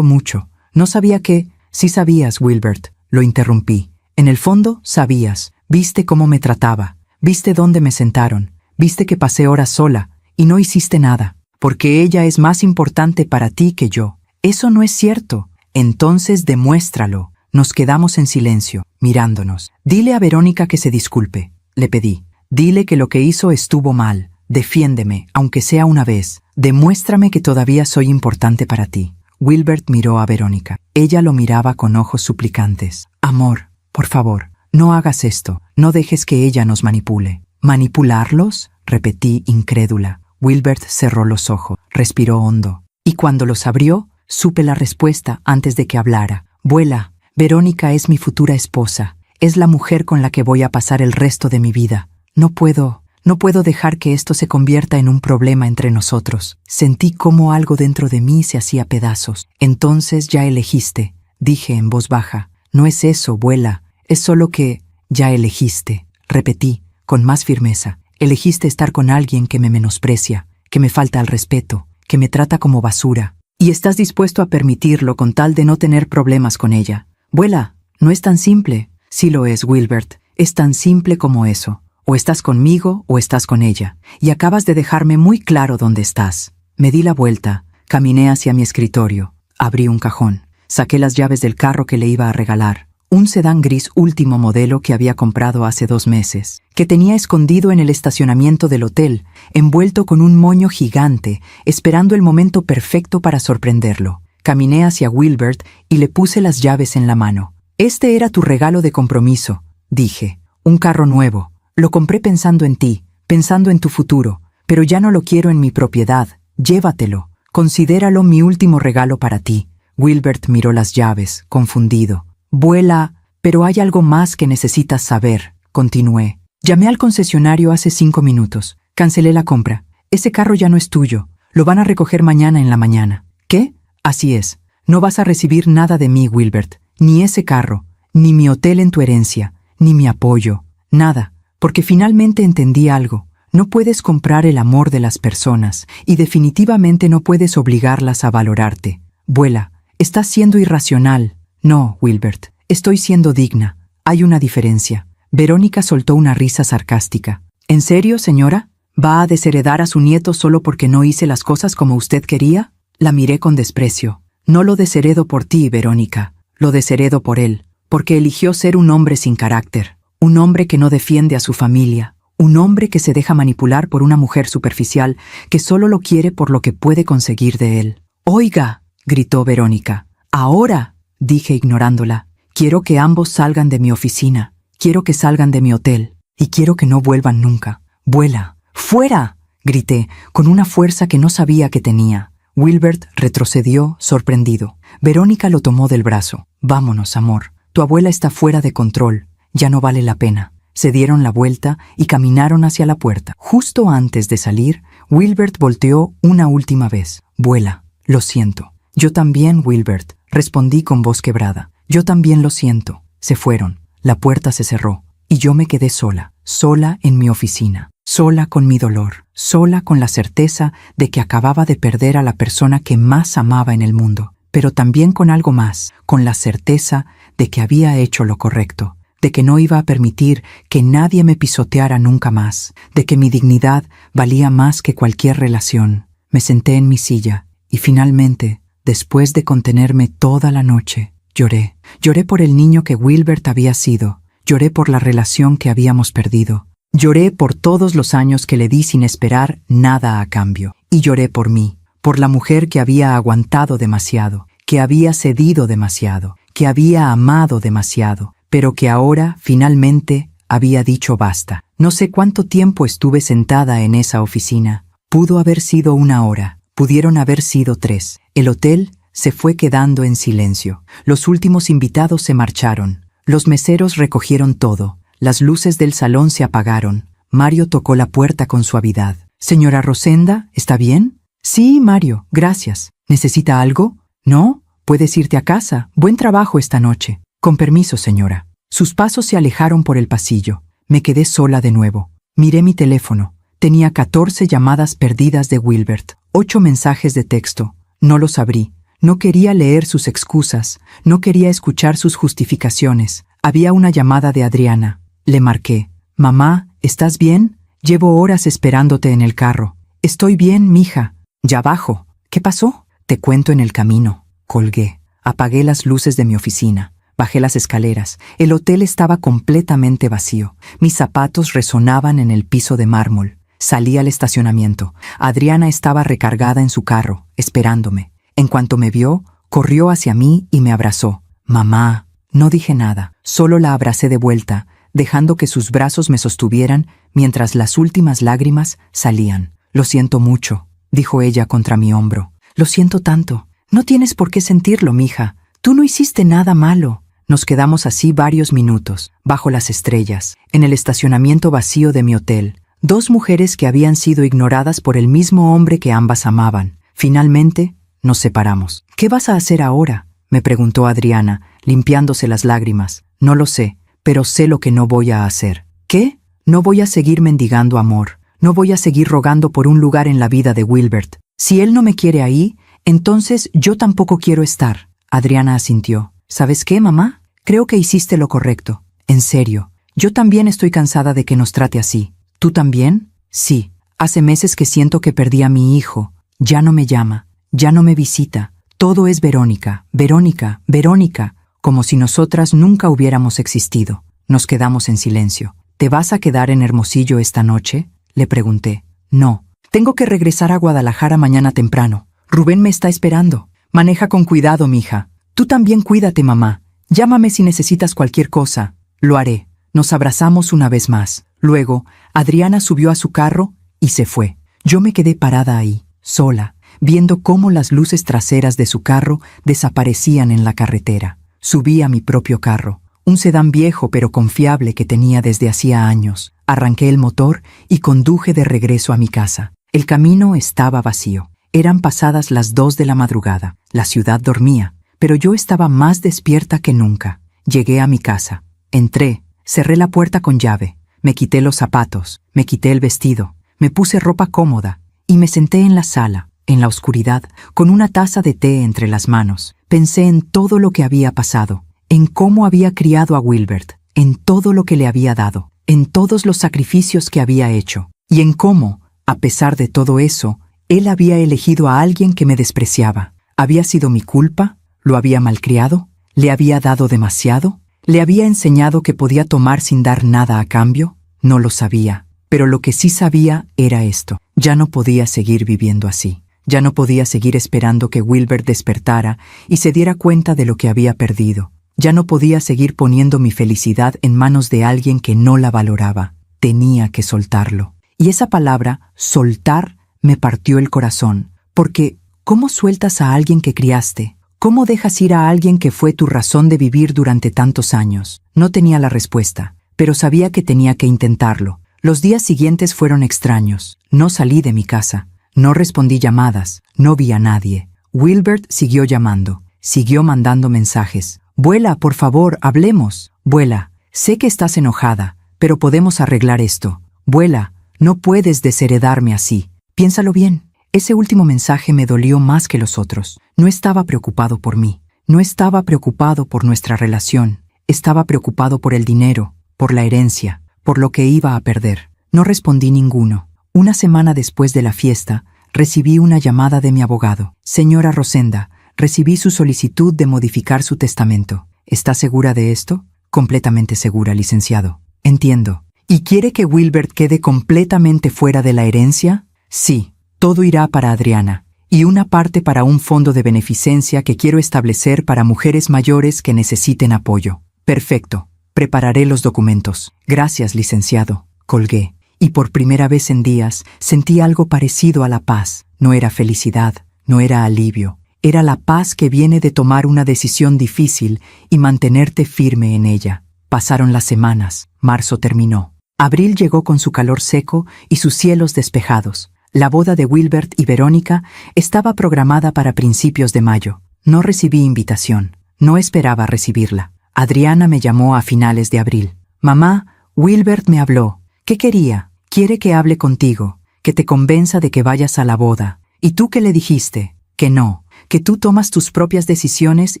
mucho. No sabía que... Sí sabías, Wilbert, lo interrumpí. En el fondo, sabías. Viste cómo me trataba. Viste dónde me sentaron. Viste que pasé horas sola y no hiciste nada. Porque ella es más importante para ti que yo. Eso no es cierto. Entonces demuéstralo. Nos quedamos en silencio, mirándonos. Dile a Verónica que se disculpe, le pedí. Dile que lo que hizo estuvo mal. Defiéndeme, aunque sea una vez. Demuéstrame que todavía soy importante para ti. Wilbert miró a Verónica. Ella lo miraba con ojos suplicantes. Amor, por favor, no hagas esto. No dejes que ella nos manipule. ¿Manipularlos? Repetí, incrédula. Wilbert cerró los ojos, respiró hondo. Y cuando los abrió, supe la respuesta antes de que hablara. Abuela, Verónica es mi futura esposa. Es la mujer con la que voy a pasar el resto de mi vida. No puedo dejar que esto se convierta en un problema entre nosotros. Sentí cómo algo dentro de mí se hacía pedazos. Entonces ya elegiste, dije en voz baja. No es eso, abuela. Es solo que ya elegiste. Repetí, con más firmeza. Elegiste estar con alguien que me menosprecia, que me falta al respeto, que me trata como basura. Y estás dispuesto a permitirlo con tal de no tener problemas con ella. Abuela, no es tan simple. Sí lo es, Wilbert. Es tan simple como eso. O estás conmigo o estás con ella, y acabas de dejarme muy claro dónde estás. Me di la vuelta, caminé hacia mi escritorio, abrí un cajón, saqué las llaves del carro que le iba a regalar, un sedán gris último modelo que había comprado hace 2 meses, que tenía escondido en el estacionamiento del hotel, envuelto con un moño gigante, esperando el momento perfecto para sorprenderlo. Caminé hacia Wilbert y le puse las llaves en la mano. Este era tu regalo de compromiso, dije, un carro nuevo. Lo compré pensando en ti, pensando en tu futuro, pero ya no lo quiero en mi propiedad. Llévatelo. Considéralo mi último regalo para ti. Wilbert miró las llaves, confundido. Abuela, pero hay algo más que necesitas saber, continué. Llamé al concesionario hace 5 minutos. Cancelé la compra. Ese carro ya no es tuyo. Lo van a recoger mañana en la mañana. ¿Qué? Así es. No vas a recibir nada de mí, Wilbert. Ni ese carro, ni mi hotel en tu herencia, ni mi apoyo. Nada. Porque finalmente entendí algo. No puedes comprar el amor de las personas y definitivamente no puedes obligarlas a valorarte. Abuela, estás siendo irracional. No, Wilbert, estoy siendo digna. Hay una diferencia. Verónica soltó una risa sarcástica. ¿En serio, señora? ¿Va a desheredar a su nieto solo porque no hice las cosas como usted quería? La miré con desprecio. No lo desheredo por ti, Verónica. Lo desheredo por él, porque eligió ser un hombre sin carácter. Un hombre que no defiende a su familia, un hombre que se deja manipular por una mujer superficial que solo lo quiere por lo que puede conseguir de él. «Oiga», gritó Verónica. «Ahora», dije ignorándola, «quiero que ambos salgan de mi oficina, quiero que salgan de mi hotel y quiero que no vuelvan nunca. Vuela, fuera», grité, con una fuerza que no sabía que tenía. Wilbert retrocedió, sorprendido. Verónica lo tomó del brazo. «Vámonos, amor. Tu abuela está fuera de control. Ya no vale la pena». Se dieron la vuelta y caminaron hacia la puerta. Justo antes de salir, Wilbert volteó una última vez. «Vuela, lo siento». «Yo también, Wilbert», respondí con voz quebrada. «Yo también lo siento». Se fueron. La puerta se cerró. y yo me quedé sola, sola en mi oficina, sola con mi dolor, sola con la certeza de que acababa de perder a la persona que más amaba en el mundo, pero también con algo más, con la certeza de que había hecho lo correcto, de que no iba a permitir que nadie me pisoteara nunca más, de que mi dignidad valía más que cualquier relación. Me senté en mi silla y finalmente, después de contenerme toda la noche, lloré. Lloré por el niño que Wilbert había sido. Lloré por la relación que habíamos perdido. Lloré por todos los años que le di sin esperar nada a cambio. Y lloré por mí, por la mujer que había aguantado demasiado, que había cedido demasiado, que había amado demasiado, pero que ahora, finalmente, había dicho basta. No sé cuánto tiempo estuve sentada en esa oficina. Pudo haber sido 1 hora, pudieron haber sido 3. El hotel se fue quedando en silencio. Los últimos invitados se marcharon. Los meseros recogieron todo. Las luces del salón se apagaron. Mario tocó la puerta con suavidad. «Señora Rosenda, ¿está bien?» «Sí, Mario, gracias. ¿Necesita algo?» «No, puedes irte a casa. Buen trabajo esta noche». «Con permiso, señora». Sus pasos se alejaron por el pasillo. Me quedé sola de nuevo. Miré mi teléfono. Tenía 14 llamadas perdidas de Wilbert, 8 mensajes de texto. No los abrí. No quería leer sus excusas. No quería escuchar sus justificaciones. Había una llamada de Adriana. Le marqué. «Mamá, ¿estás bien? Llevo horas esperándote en el carro». «Estoy bien, mija». «Ya bajo». «¿Qué pasó?» «Te cuento en el camino». Colgué. Apagué las luces de mi oficina. Bajé las escaleras. El hotel estaba completamente vacío. Mis zapatos resonaban en el piso de mármol. Salí al estacionamiento. Adriana estaba recargada en su carro, esperándome. En cuanto me vio, corrió hacia mí y me abrazó. «Mamá». No dije nada, solo la abracé de vuelta, dejando que sus brazos me sostuvieran mientras las últimas lágrimas salían. «Lo siento mucho», dijo ella contra mi hombro. «Lo siento tanto. No tienes por qué sentirlo, mija. Tú no hiciste nada malo». Nos quedamos así varios minutos, bajo las estrellas, en el estacionamiento vacío de mi hotel. 2 mujeres que habían sido ignoradas por el mismo hombre que ambas amaban. Finalmente, nos separamos. «¿Qué vas a hacer ahora?», me preguntó Adriana, limpiándose las lágrimas. «No lo sé, pero sé lo que no voy a hacer». «¿Qué?» «No voy a seguir mendigando amor. No voy a seguir rogando por un lugar en la vida de Wilbert. Si él no me quiere ahí, entonces yo tampoco quiero estar». Adriana asintió. «¿Sabes qué, mamá? Creo que hiciste lo correcto. En serio, yo también estoy cansada de que nos trate así». «¿Tú también?» «Sí. Hace meses que siento que perdí a mi hijo. Ya no me llama. Ya no me visita. Todo es Verónica, Verónica, Verónica, como si nosotras nunca hubiéramos existido». Nos quedamos en silencio. «¿Te vas a quedar en Hermosillo esta noche?», le pregunté. «No. Tengo que regresar a Guadalajara mañana temprano. Rubén me está esperando. Maneja con cuidado, mija. Tú también cuídate, mamá. Llámame si necesitas cualquier cosa». «Lo haré». Nos abrazamos una vez más. Luego, Adriana subió a su carro y se fue. Yo me quedé parada ahí, sola, viendo cómo las luces traseras de su carro desaparecían en la carretera. Subí a mi propio carro, un sedán viejo pero confiable que tenía desde hacía años. Arranqué el motor y conduje de regreso a mi casa. El camino estaba vacío. Eran pasadas las 2 de la madrugada. La ciudad dormía, pero yo estaba más despierta que nunca. Llegué a mi casa. Entré, cerré la puerta con llave. Me quité los zapatos, me quité el vestido, me puse ropa cómoda y me senté en la sala, en la oscuridad, con una taza de té entre las manos. Pensé en todo lo que había pasado, en cómo había criado a Wilbert, en todo lo que le había dado, en todos los sacrificios que había hecho, y en cómo, a pesar de todo eso, él había elegido a alguien que me despreciaba. ¿Había sido mi culpa? ¿Lo había malcriado? ¿Le había dado demasiado? ¿Le había enseñado que podía tomar sin dar nada a cambio? No lo sabía, pero lo que sí sabía era esto. Ya no podía seguir viviendo así. Ya no podía seguir esperando que Wilbert despertara y se diera cuenta de lo que había perdido. Ya no podía seguir poniendo mi felicidad en manos de alguien que no la valoraba. Tenía que soltarlo. Y esa palabra, soltar, me partió el corazón. Porque, ¿cómo sueltas a alguien que criaste? ¿Cómo dejas ir a alguien que fue tu razón de vivir durante tantos años? No tenía la respuesta, pero sabía que tenía que intentarlo. Los días siguientes fueron extraños. No salí de mi casa. No respondí llamadas. No vi a nadie. Wilbert siguió llamando. Siguió mandando mensajes. «Vuela, por favor, hablemos». «Vuela, sé que estás enojada, pero podemos arreglar esto. Vuela, no puedes desheredarme así. Piénsalo bien. Ese último mensaje me dolió más que los otros. No estaba preocupado por mí. No estaba preocupado por nuestra relación. Estaba preocupado por el dinero, por la herencia, por lo que iba a perder. No respondí ninguno. Una semana después de la fiesta, recibí una llamada de mi abogado. Señora Rosenda, recibí su solicitud de modificar su testamento. ¿Está segura de esto? Completamente segura, licenciado. Entiendo. ¿Y quiere que Wilbert quede completamente fuera de la herencia? Sí, todo irá para Adriana, y una parte para un fondo de beneficencia que quiero establecer para mujeres mayores que necesiten apoyo. Perfecto. Prepararé los documentos. Gracias, licenciado. Colgué. Y por primera vez en días sentí algo parecido a la paz. No era felicidad, no era alivio. Era la paz que viene de tomar una decisión difícil y mantenerte firme en ella. Pasaron las semanas. Marzo terminó. Abril llegó con su calor seco y sus cielos despejados. La boda de Wilbert y Verónica estaba programada para principios de mayo. No recibí invitación. No esperaba recibirla. Adriana me llamó a finales de abril. Mamá, Wilbert me habló. ¿Qué quería? Quiere que hable contigo, que te convenza de que vayas a la boda. ¿Y tú qué le dijiste? Que no, que tú tomas tus propias decisiones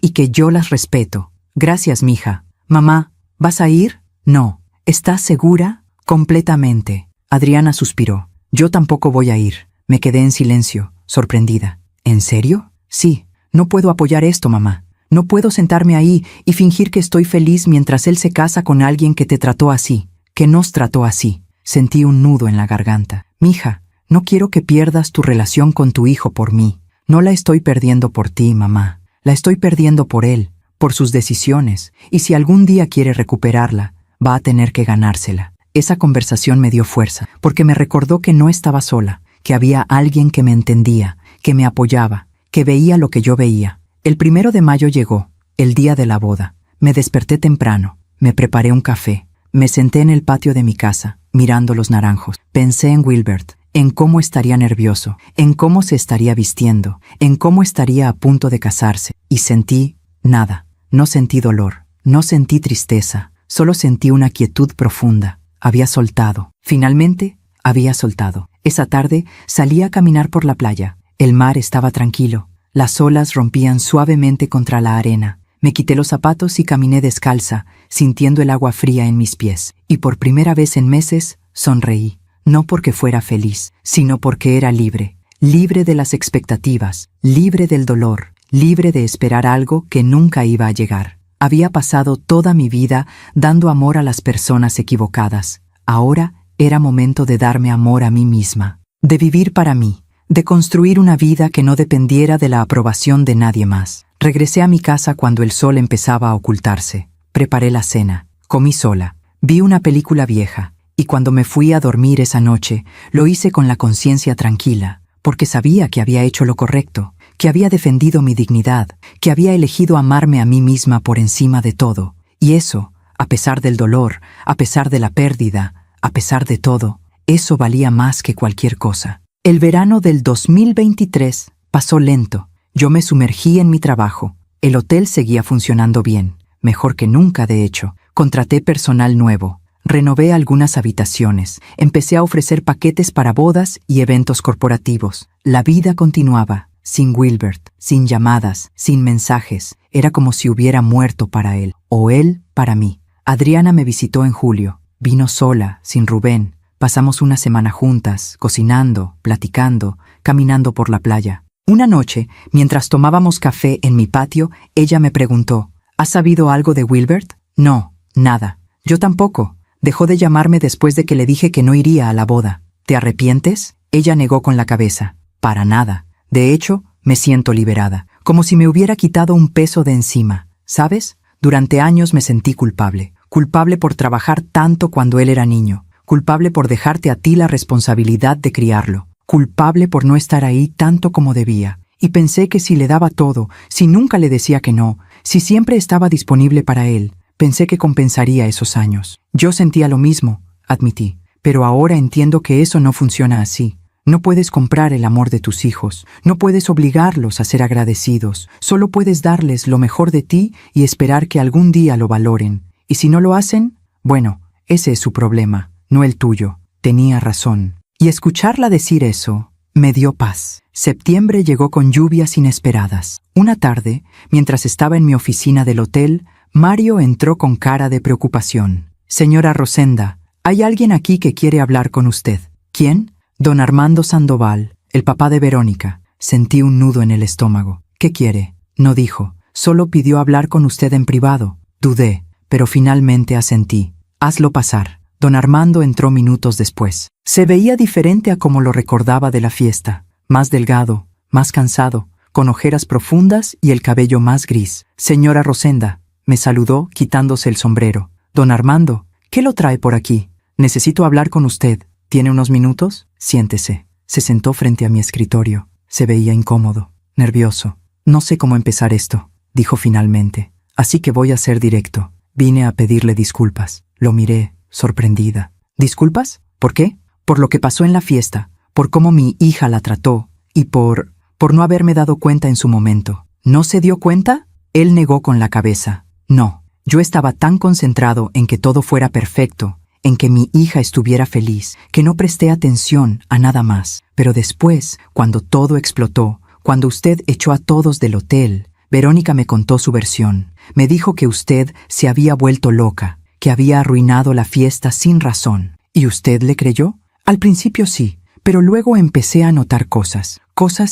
y que yo las respeto. Gracias, mija. Mamá, ¿vas a ir? No. ¿Estás segura? Completamente. Adriana suspiró. Yo tampoco voy a ir. Me quedé en silencio, sorprendida. ¿En serio? Sí. No puedo apoyar esto, mamá. No puedo sentarme ahí y fingir que estoy feliz mientras él se casa con alguien que te trató así, que nos trató así. Sentí un nudo en la garganta. Mija, no quiero que pierdas tu relación con tu hijo por mí. No la estoy perdiendo por ti, mamá. La estoy perdiendo por él, por sus decisiones, y si algún día quiere recuperarla, va a tener que ganársela. Esa conversación me dio fuerza, porque me recordó que no estaba sola, que había alguien que me entendía, que me apoyaba, que veía lo que yo veía. El 1 de mayo llegó, el día de la boda. Me desperté temprano, me preparé un café, me senté en el patio de mi casa, mirando los naranjos. Pensé en Wilbert, en cómo estaría nervioso, en cómo se estaría vistiendo, en cómo estaría a punto de casarse. Y sentí nada. No sentí dolor, no sentí tristeza, solo sentí una quietud profunda. Había soltado. Finalmente, había soltado. Esa tarde salí a caminar por la playa. El mar estaba tranquilo. Las olas rompían suavemente contra la arena. Me quité los zapatos y caminé descalza, sintiendo el agua fría en mis pies. Y por primera vez en meses, sonreí. No porque fuera feliz, sino porque era libre. Libre de las expectativas, libre del dolor, libre de esperar algo que nunca iba a llegar. Había pasado toda mi vida dando amor a las personas equivocadas. Ahora era momento de darme amor a mí misma, de vivir para mí, de construir una vida que no dependiera de la aprobación de nadie más. Regresé a mi casa cuando el sol empezaba a ocultarse. Preparé la cena, comí sola, vi una película vieja, y cuando me fui a dormir esa noche, lo hice con la conciencia tranquila, porque sabía que había hecho lo correcto, que había defendido mi dignidad, que había elegido amarme a mí misma por encima de todo. Y eso, a pesar del dolor, a pesar de la pérdida, a pesar de todo, eso valía más que cualquier cosa. El verano del 2023 pasó lento. Yo me sumergí en mi trabajo. El hotel seguía funcionando bien, mejor que nunca de hecho. Contraté personal nuevo. Renové algunas habitaciones. Empecé a ofrecer paquetes para bodas y eventos corporativos. La vida continuaba. Sin Wilbert, sin llamadas, sin mensajes. Era como si hubiera muerto para él, o él para mí. Adriana me visitó en julio. Vino sola, sin Rubén. Pasamos una semana juntas, cocinando, platicando, caminando por la playa. Una noche, mientras tomábamos café en mi patio, ella me preguntó, ¿has sabido algo de Wilbert? No, nada. Yo tampoco. Dejó de llamarme después de que le dije que no iría a la boda. ¿Te arrepientes? Ella negó con la cabeza. Para nada. De hecho, me siento liberada, como si me hubiera quitado un peso de encima. ¿Sabes? Durante años me sentí culpable. Culpable por trabajar tanto cuando él era niño. Culpable por dejarte a ti la responsabilidad de criarlo. Culpable por no estar ahí tanto como debía. Y pensé que si le daba todo, si nunca le decía que no, si siempre estaba disponible para él, pensé que compensaría esos años. Yo sentía lo mismo, admití. Pero ahora entiendo que eso no funciona así. No puedes comprar el amor de tus hijos, no puedes obligarlos a ser agradecidos, solo puedes darles lo mejor de ti y esperar que algún día lo valoren. Y si no lo hacen, bueno, Ese es su problema, no el tuyo. Tenía razón. Y escucharla decir eso me dio paz. Septiembre llegó con lluvias inesperadas. Una tarde, mientras estaba en mi oficina del hotel, Mario entró con cara de preocupación. Señora Rosenda, hay alguien aquí que quiere hablar con usted. ¿Quién? Don Armando Sandoval, el papá de Verónica. Sentí un nudo en el estómago. ¿Qué quiere? No dijo. Solo pidió hablar con usted en privado. Dudé, pero finalmente asentí. Hazlo pasar. Don Armando entró minutos después. Se veía diferente a como lo recordaba de la fiesta. Más delgado, más cansado, con ojeras profundas y el cabello más gris. Señora Rosenda, me saludó quitándose el sombrero. Don Armando, ¿qué lo trae por aquí? Necesito hablar con usted. ¿Tiene unos minutos? Siéntese. Se sentó frente a mi escritorio. Se veía incómodo, nervioso. No sé cómo empezar esto, dijo finalmente. Así que voy a ser directo. Vine a pedirle disculpas. Lo miré, sorprendida. ¿Disculpas? ¿Por qué? Por lo que pasó en la fiesta, por cómo mi hija la trató y por no haberme dado cuenta en su momento. ¿No se dio cuenta? Él negó con la cabeza. No, yo estaba tan concentrado en que todo fuera perfecto, en que mi hija estuviera feliz, que no presté atención a nada más. Pero después, cuando todo explotó, cuando usted echó a todos del hotel, Verónica me contó su versión. Me dijo que usted se había vuelto loca, que había arruinado la fiesta sin razón. ¿Y usted le creyó? Al principio sí, pero luego empecé a notar cosas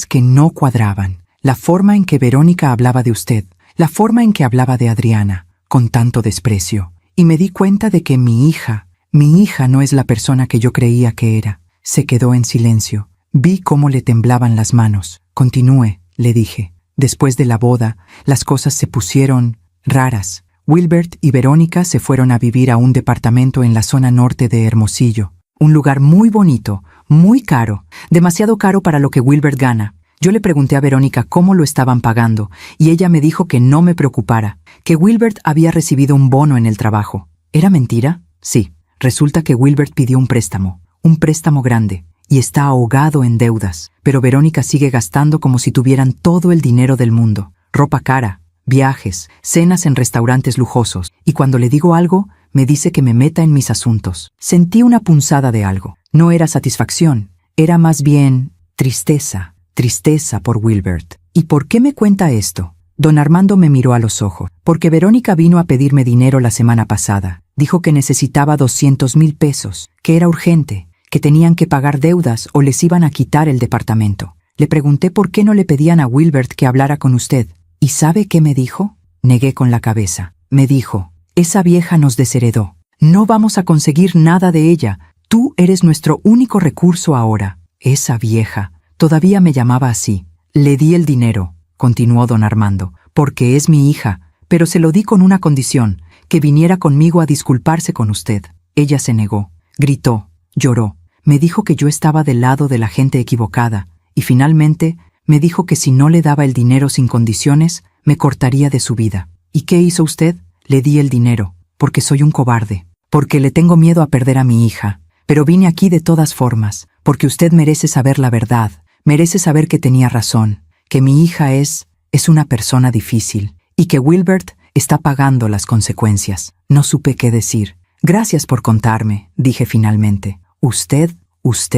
que no cuadraban. La forma en que Verónica hablaba de usted, la forma en que hablaba de Adriana, con tanto desprecio. Y me di cuenta de que mi hija no es la persona que yo creía que era. Se quedó en silencio. Vi cómo le temblaban las manos. Continúe, le dije. Después de la boda, las cosas se pusieron raras. Wilbert y Verónica se fueron a vivir a un departamento en la zona norte de Hermosillo. Un lugar muy bonito, muy caro, demasiado caro para lo que Wilbert gana. Yo le pregunté a Verónica cómo lo estaban pagando y ella me dijo que no me preocupara, que Wilbert había recibido un bono en el trabajo. ¿Era mentira? Sí. Resulta que Wilbert pidió un préstamo grande, y está ahogado en deudas. Pero Verónica sigue gastando como si tuvieran todo el dinero del mundo. Ropa cara, viajes, cenas en restaurantes lujosos. Y cuando le digo algo, me dice que me meta en mis asuntos. Sentí una punzada de algo. No era satisfacción, era más bien tristeza por Wilbert. ¿Y por qué me cuenta esto? Don Armando me miró a los ojos. Porque Verónica vino a pedirme dinero la semana pasada. Dijo que necesitaba 200,000 pesos, que era urgente, que tenían que pagar deudas o les iban a quitar el departamento. Le pregunté por qué no le pedían a Wilbert que hablara con usted. ¿Y sabe qué me dijo? Negué con la cabeza. Me dijo, esa vieja nos desheredó. No vamos a conseguir nada de ella. Tú eres nuestro único recurso ahora. Esa vieja. Todavía me llamaba así. Le di el dinero, continuó don Armando, porque es mi hija, pero se lo di con una condición, que viniera conmigo a disculparse con usted. Ella se negó, gritó, lloró. Me dijo que yo estaba del lado de la gente equivocada, y finalmente me dijo que si no le daba el dinero sin condiciones, me cortaría de su vida. ¿Y qué hizo usted? Le di el dinero, porque soy un cobarde, porque le tengo miedo a perder a mi hija. Pero vine aquí de todas formas, porque usted merece saber la verdad, merece saber que tenía razón, que mi hija es una persona difícil, y que Wilbert está pagando las consecuencias. No supe qué decir. Gracias por contarme, dije finalmente. ¿Usted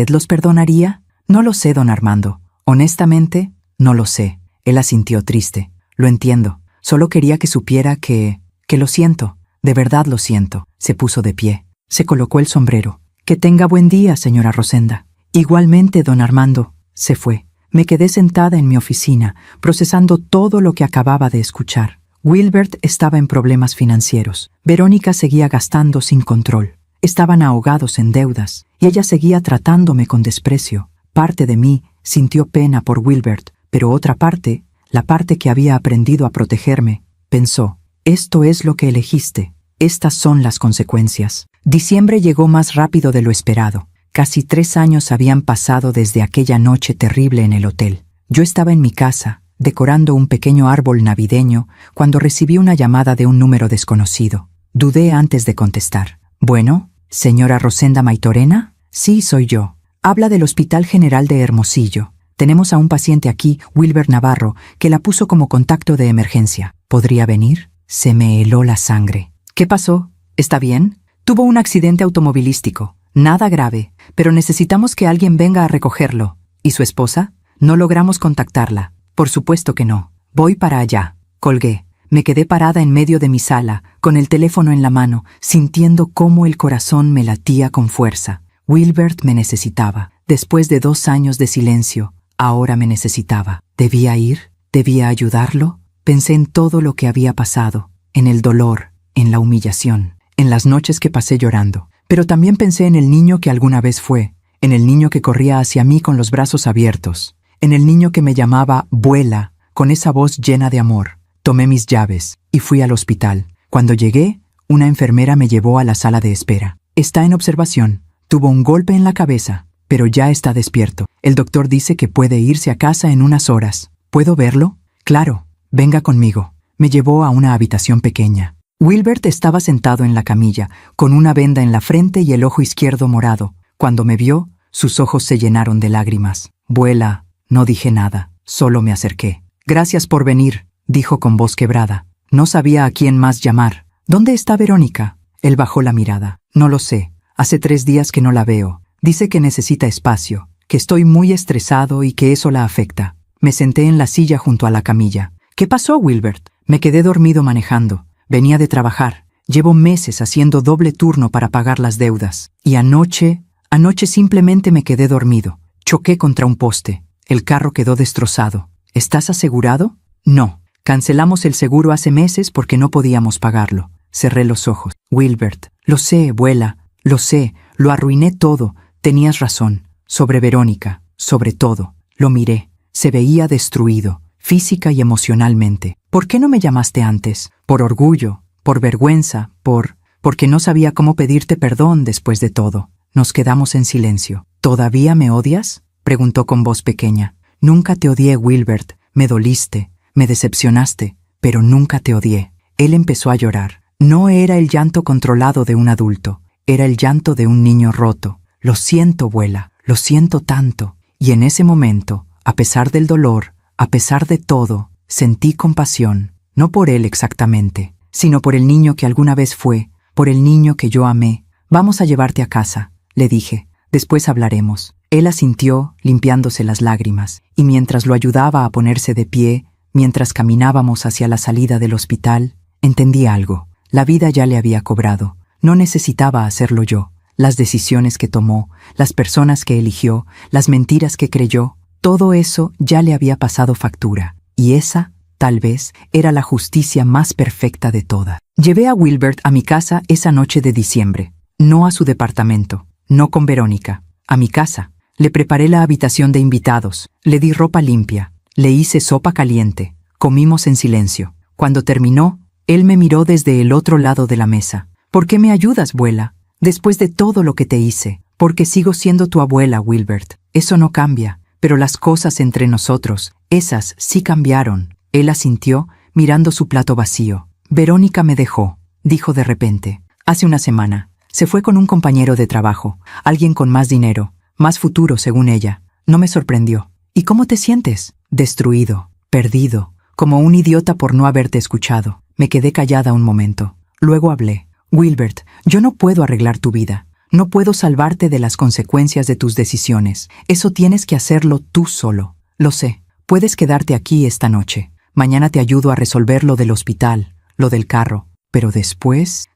los perdonaría? No lo sé, don Armando. Honestamente, no lo sé. Él asintió triste. Lo entiendo. Solo quería que supiera que lo siento. De verdad lo siento. Se puso de pie. Se colocó el sombrero. Que tenga buen día, señora Rosenda. Igualmente, don Armando. Se fue. Me quedé sentada en mi oficina, procesando todo lo que acababa de escuchar. Wilbert estaba en problemas financieros. Verónica seguía gastando sin control. Estaban ahogados en deudas, y ella seguía tratándome con desprecio. Parte de mí sintió pena por Wilbert, pero otra parte, la parte que había aprendido a protegerme, pensó, esto es lo que elegiste, estas son las consecuencias. Diciembre llegó más rápido de lo esperado. Casi 3 años habían pasado desde aquella noche terrible en el hotel. Yo estaba en mi casa, decorando un pequeño árbol navideño, cuando recibí una llamada de un número desconocido. Dudé antes de contestar. Bueno, ¿señora Rosenda Maitorena? Sí, soy yo. Habla del Hospital General de Hermosillo. Tenemos a un paciente aquí, Wilbert Navarro, que la puso como contacto de emergencia. ¿Podría venir? Se me heló la sangre. ¿Qué pasó? ¿Está bien? Tuvo un accidente automovilístico. Nada grave, pero necesitamos que alguien venga a recogerlo. ¿Y su esposa? No logramos contactarla. Por supuesto que no. Voy para allá. Colgué. Me quedé parada en medio de mi sala, con el teléfono en la mano, sintiendo cómo el corazón me latía con fuerza. Wilbert me necesitaba. Después de 2 años de silencio, ahora me necesitaba. ¿Debía ir? ¿Debía ayudarlo? Pensé en todo lo que había pasado, en el dolor, en la humillación, en las noches que pasé llorando. Pero también pensé en el niño que alguna vez fue, en el niño que corría hacia mí con los brazos abiertos, en el niño que me llamaba «Vuela», con esa voz llena de amor. Tomé mis llaves y fui al hospital. Cuando llegué, una enfermera me llevó a la sala de espera. Está en observación. Tuvo un golpe en la cabeza, pero ya está despierto. El doctor dice que puede irse a casa en unas horas. ¿Puedo verlo? Claro. Venga conmigo. Me llevó a una habitación pequeña. Wilbert estaba sentado en la camilla, con una venda en la frente y el ojo izquierdo morado. Cuando me vio, sus ojos se llenaron de lágrimas. «Vuela». No dije nada, solo me acerqué. «Gracias por venir», dijo con voz quebrada. No sabía a quién más llamar. «¿Dónde está Verónica?» Él bajó la mirada. «No lo sé. Hace 3 días que no la veo. Dice que necesita espacio, que estoy muy estresado y que eso la afecta». Me senté en la silla junto a la camilla. «¿Qué pasó, Wilbert?» Me quedé dormido manejando. Venía de trabajar. Llevo meses haciendo doble turno para pagar las deudas. Y anoche simplemente me quedé dormido. Choqué contra un poste. El carro quedó destrozado. ¿Estás asegurado? No. Cancelamos el seguro hace meses porque no podíamos pagarlo. Cerré los ojos. Wilbert, lo sé, vuela, lo sé, lo arruiné todo. Tenías razón. Sobre Verónica, sobre todo. Lo miré. Se veía destruido, física y emocionalmente. ¿Por qué no me llamaste antes? Por orgullo, por vergüenza, porque no sabía cómo pedirte perdón después de todo. Nos quedamos en silencio. ¿Todavía me odias?, preguntó con voz pequeña. Nunca te odié, Wilbert. Me doliste, me decepcionaste, pero nunca te odié. Él empezó a llorar. No era el llanto controlado de un adulto, era el llanto de un niño roto. Lo siento, vuela, lo siento tanto. Y en ese momento, a pesar del dolor, a pesar de todo, sentí compasión, no por él exactamente, sino por el niño que alguna vez fue, por el niño que yo amé. Vamos a llevarte a casa, le dije. Después hablaremos. Él asintió, limpiándose las lágrimas, y mientras lo ayudaba a ponerse de pie, mientras caminábamos hacia la salida del hospital, entendí algo. La vida ya le había cobrado. No necesitaba hacerlo yo. Las decisiones que tomó, las personas que eligió, las mentiras que creyó, todo eso ya le había pasado factura. Y esa, tal vez, era la justicia más perfecta de todas. Llevé a Wilbert a mi casa esa noche de diciembre. No a su departamento, no con Verónica, a mi casa. Le preparé la habitación de invitados, le di ropa limpia, le hice sopa caliente, comimos en silencio. Cuando terminó, él me miró desde el otro lado de la mesa. ¿Por qué me ayudas, abuela? Después de todo lo que te hice, porque sigo siendo tu abuela, Wilbert. Eso no cambia, pero las cosas entre nosotros, esas sí cambiaron. Él asintió, mirando su plato vacío. Verónica me dejó, dijo de repente. Hace una semana. Se fue con un compañero de trabajo, alguien con más dinero, más futuro según ella. No me sorprendió. ¿Y cómo te sientes? Destruido, perdido, como un idiota por no haberte escuchado. Me quedé callada un momento. Luego hablé. Wilbert, yo no puedo arreglar tu vida. No puedo salvarte de las consecuencias de tus decisiones. Eso tienes que hacerlo tú solo. Lo sé. Puedes quedarte aquí esta noche. Mañana te ayudo a resolver lo del hospital, lo del carro. Pero después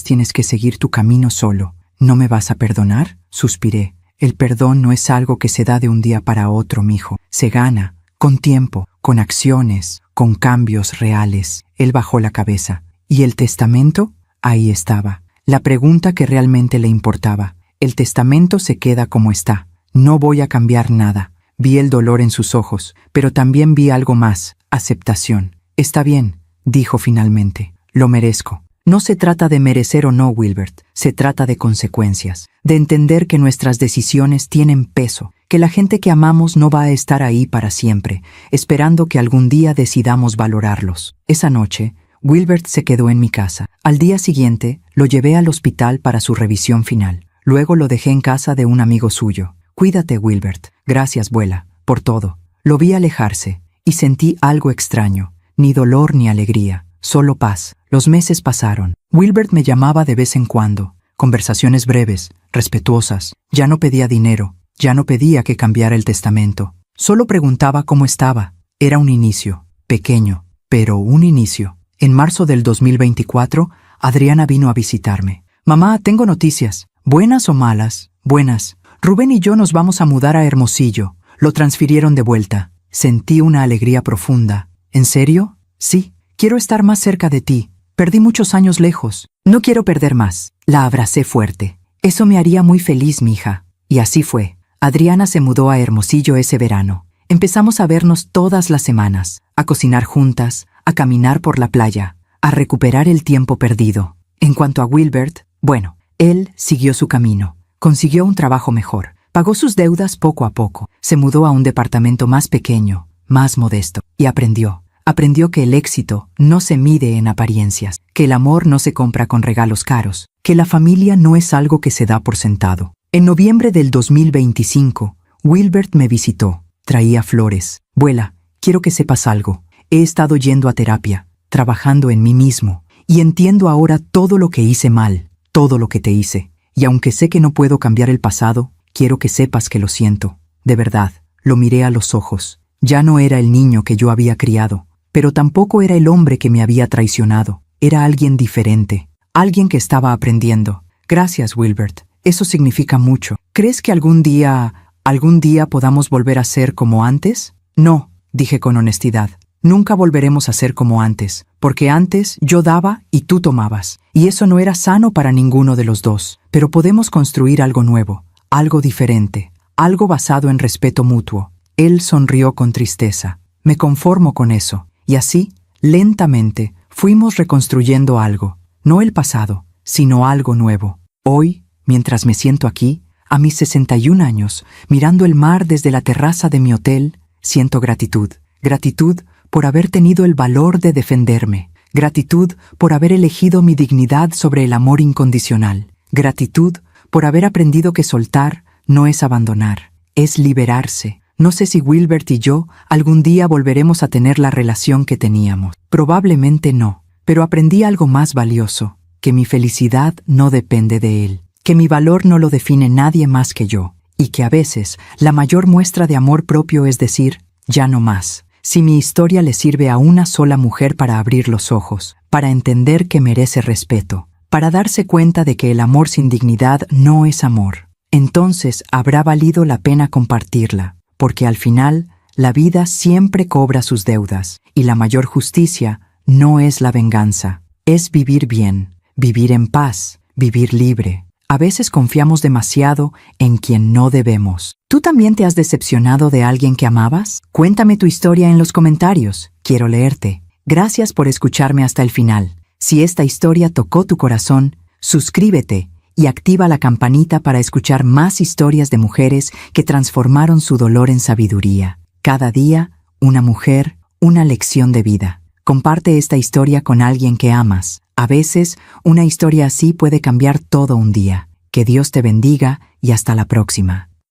tienes que seguir tu camino solo. ¿No me vas a perdonar? Suspiré. El perdón no es algo que se da de un día para otro, mijo. Se gana, con tiempo, con acciones, con cambios reales. Él bajó la cabeza. ¿Y el testamento? Ahí estaba. La pregunta que realmente le importaba. El testamento se queda como está. No voy a cambiar nada. Vi el dolor en sus ojos, pero también vi algo más. Aceptación. Está bien, dijo finalmente. Lo merezco. No se trata de merecer o no, Wilbert. Se trata de consecuencias. De entender que nuestras decisiones tienen peso. Que la gente que amamos no va a estar ahí para siempre, esperando que algún día decidamos valorarlos. Esa noche, Wilbert se quedó en mi casa. Al día siguiente, lo llevé al hospital para su revisión final. Luego lo dejé en casa de un amigo suyo. Cuídate, Wilbert. Gracias, abuela, por todo. Lo vi alejarse y sentí algo extraño. Ni dolor ni alegría, solo paz. Los meses pasaron. Wilbert me llamaba de vez en cuando. Conversaciones breves, respetuosas. Ya no pedía dinero, ya no pedía que cambiara el testamento. Solo preguntaba cómo estaba. Era un inicio, pequeño, pero un inicio. En marzo del 2024, Adriana vino a visitarme. Mamá, tengo noticias. ¿Buenas o malas? Buenas. Rubén y yo nos vamos a mudar a Hermosillo. Lo transfirieron de vuelta. Sentí una alegría profunda. ¿En serio? Sí. Quiero estar más cerca de ti. Perdí muchos años lejos. No quiero perder más. La abracé fuerte. Eso me haría muy feliz, mija. Y así fue. Adriana se mudó a Hermosillo ese verano. Empezamos a vernos todas las semanas, a cocinar juntas, a caminar por la playa, a recuperar el tiempo perdido. En cuanto a Wilbert, bueno, él siguió su camino. Consiguió un trabajo mejor. Pagó sus deudas poco a poco. Se mudó a un departamento más pequeño, más modesto. Y aprendió. Aprendió que el éxito no se mide en apariencias, que el amor no se compra con regalos caros, que la familia no es algo que se da por sentado. En noviembre del 2025, Wilbert me visitó. Traía flores. Abuela, quiero que sepas algo. He estado yendo a terapia, trabajando en mí mismo, y entiendo ahora todo lo que hice mal, todo lo que te hice. Y aunque sé que no puedo cambiar el pasado, quiero que sepas que lo siento. De verdad, lo miré a los ojos. Ya no era el niño que yo había criado, pero tampoco era el hombre que me había traicionado. Era alguien diferente, alguien que estaba aprendiendo. Gracias, Wilbert. Eso significa mucho. ¿Crees que algún día podamos volver a ser como antes? No, dije con honestidad. Nunca volveremos a ser como antes, porque antes yo daba y tú tomabas, y eso no era sano para ninguno de los dos. Pero podemos construir algo nuevo, algo diferente, algo basado en respeto mutuo. Él sonrió con tristeza. Me conformo con eso. Y así, lentamente, fuimos reconstruyendo algo, no el pasado, sino algo nuevo. Hoy, mientras me siento aquí, a mis 61 años, mirando el mar desde la terraza de mi hotel, siento gratitud. Gratitud por haber tenido el valor de defenderme. Gratitud por haber elegido mi dignidad sobre el amor incondicional. Gratitud por haber aprendido que soltar no es abandonar, es liberarse. No sé si Wilbert y yo algún día volveremos a tener la relación que teníamos. Probablemente no, pero aprendí algo más valioso, que mi felicidad no depende de él, que mi valor no lo define nadie más que yo, y que a veces la mayor muestra de amor propio es decir, ya no más. Si mi historia le sirve a una sola mujer para abrir los ojos, para entender que merece respeto, para darse cuenta de que el amor sin dignidad no es amor, entonces habrá valido la pena compartirla. Porque al final, la vida siempre cobra sus deudas, y la mayor justicia no es la venganza, es vivir bien, vivir en paz, vivir libre. A veces confiamos demasiado en quien no debemos. ¿Tú también te has decepcionado de alguien que amabas? Cuéntame tu historia en los comentarios. Quiero leerte. Gracias por escucharme hasta el final. Si esta historia tocó tu corazón, suscríbete y activa la campanita para escuchar más historias de mujeres que transformaron su dolor en sabiduría. Cada día, una mujer, una lección de vida. Comparte esta historia con alguien que amas. A veces, una historia así puede cambiar todo un día. Que Dios te bendiga y hasta la próxima.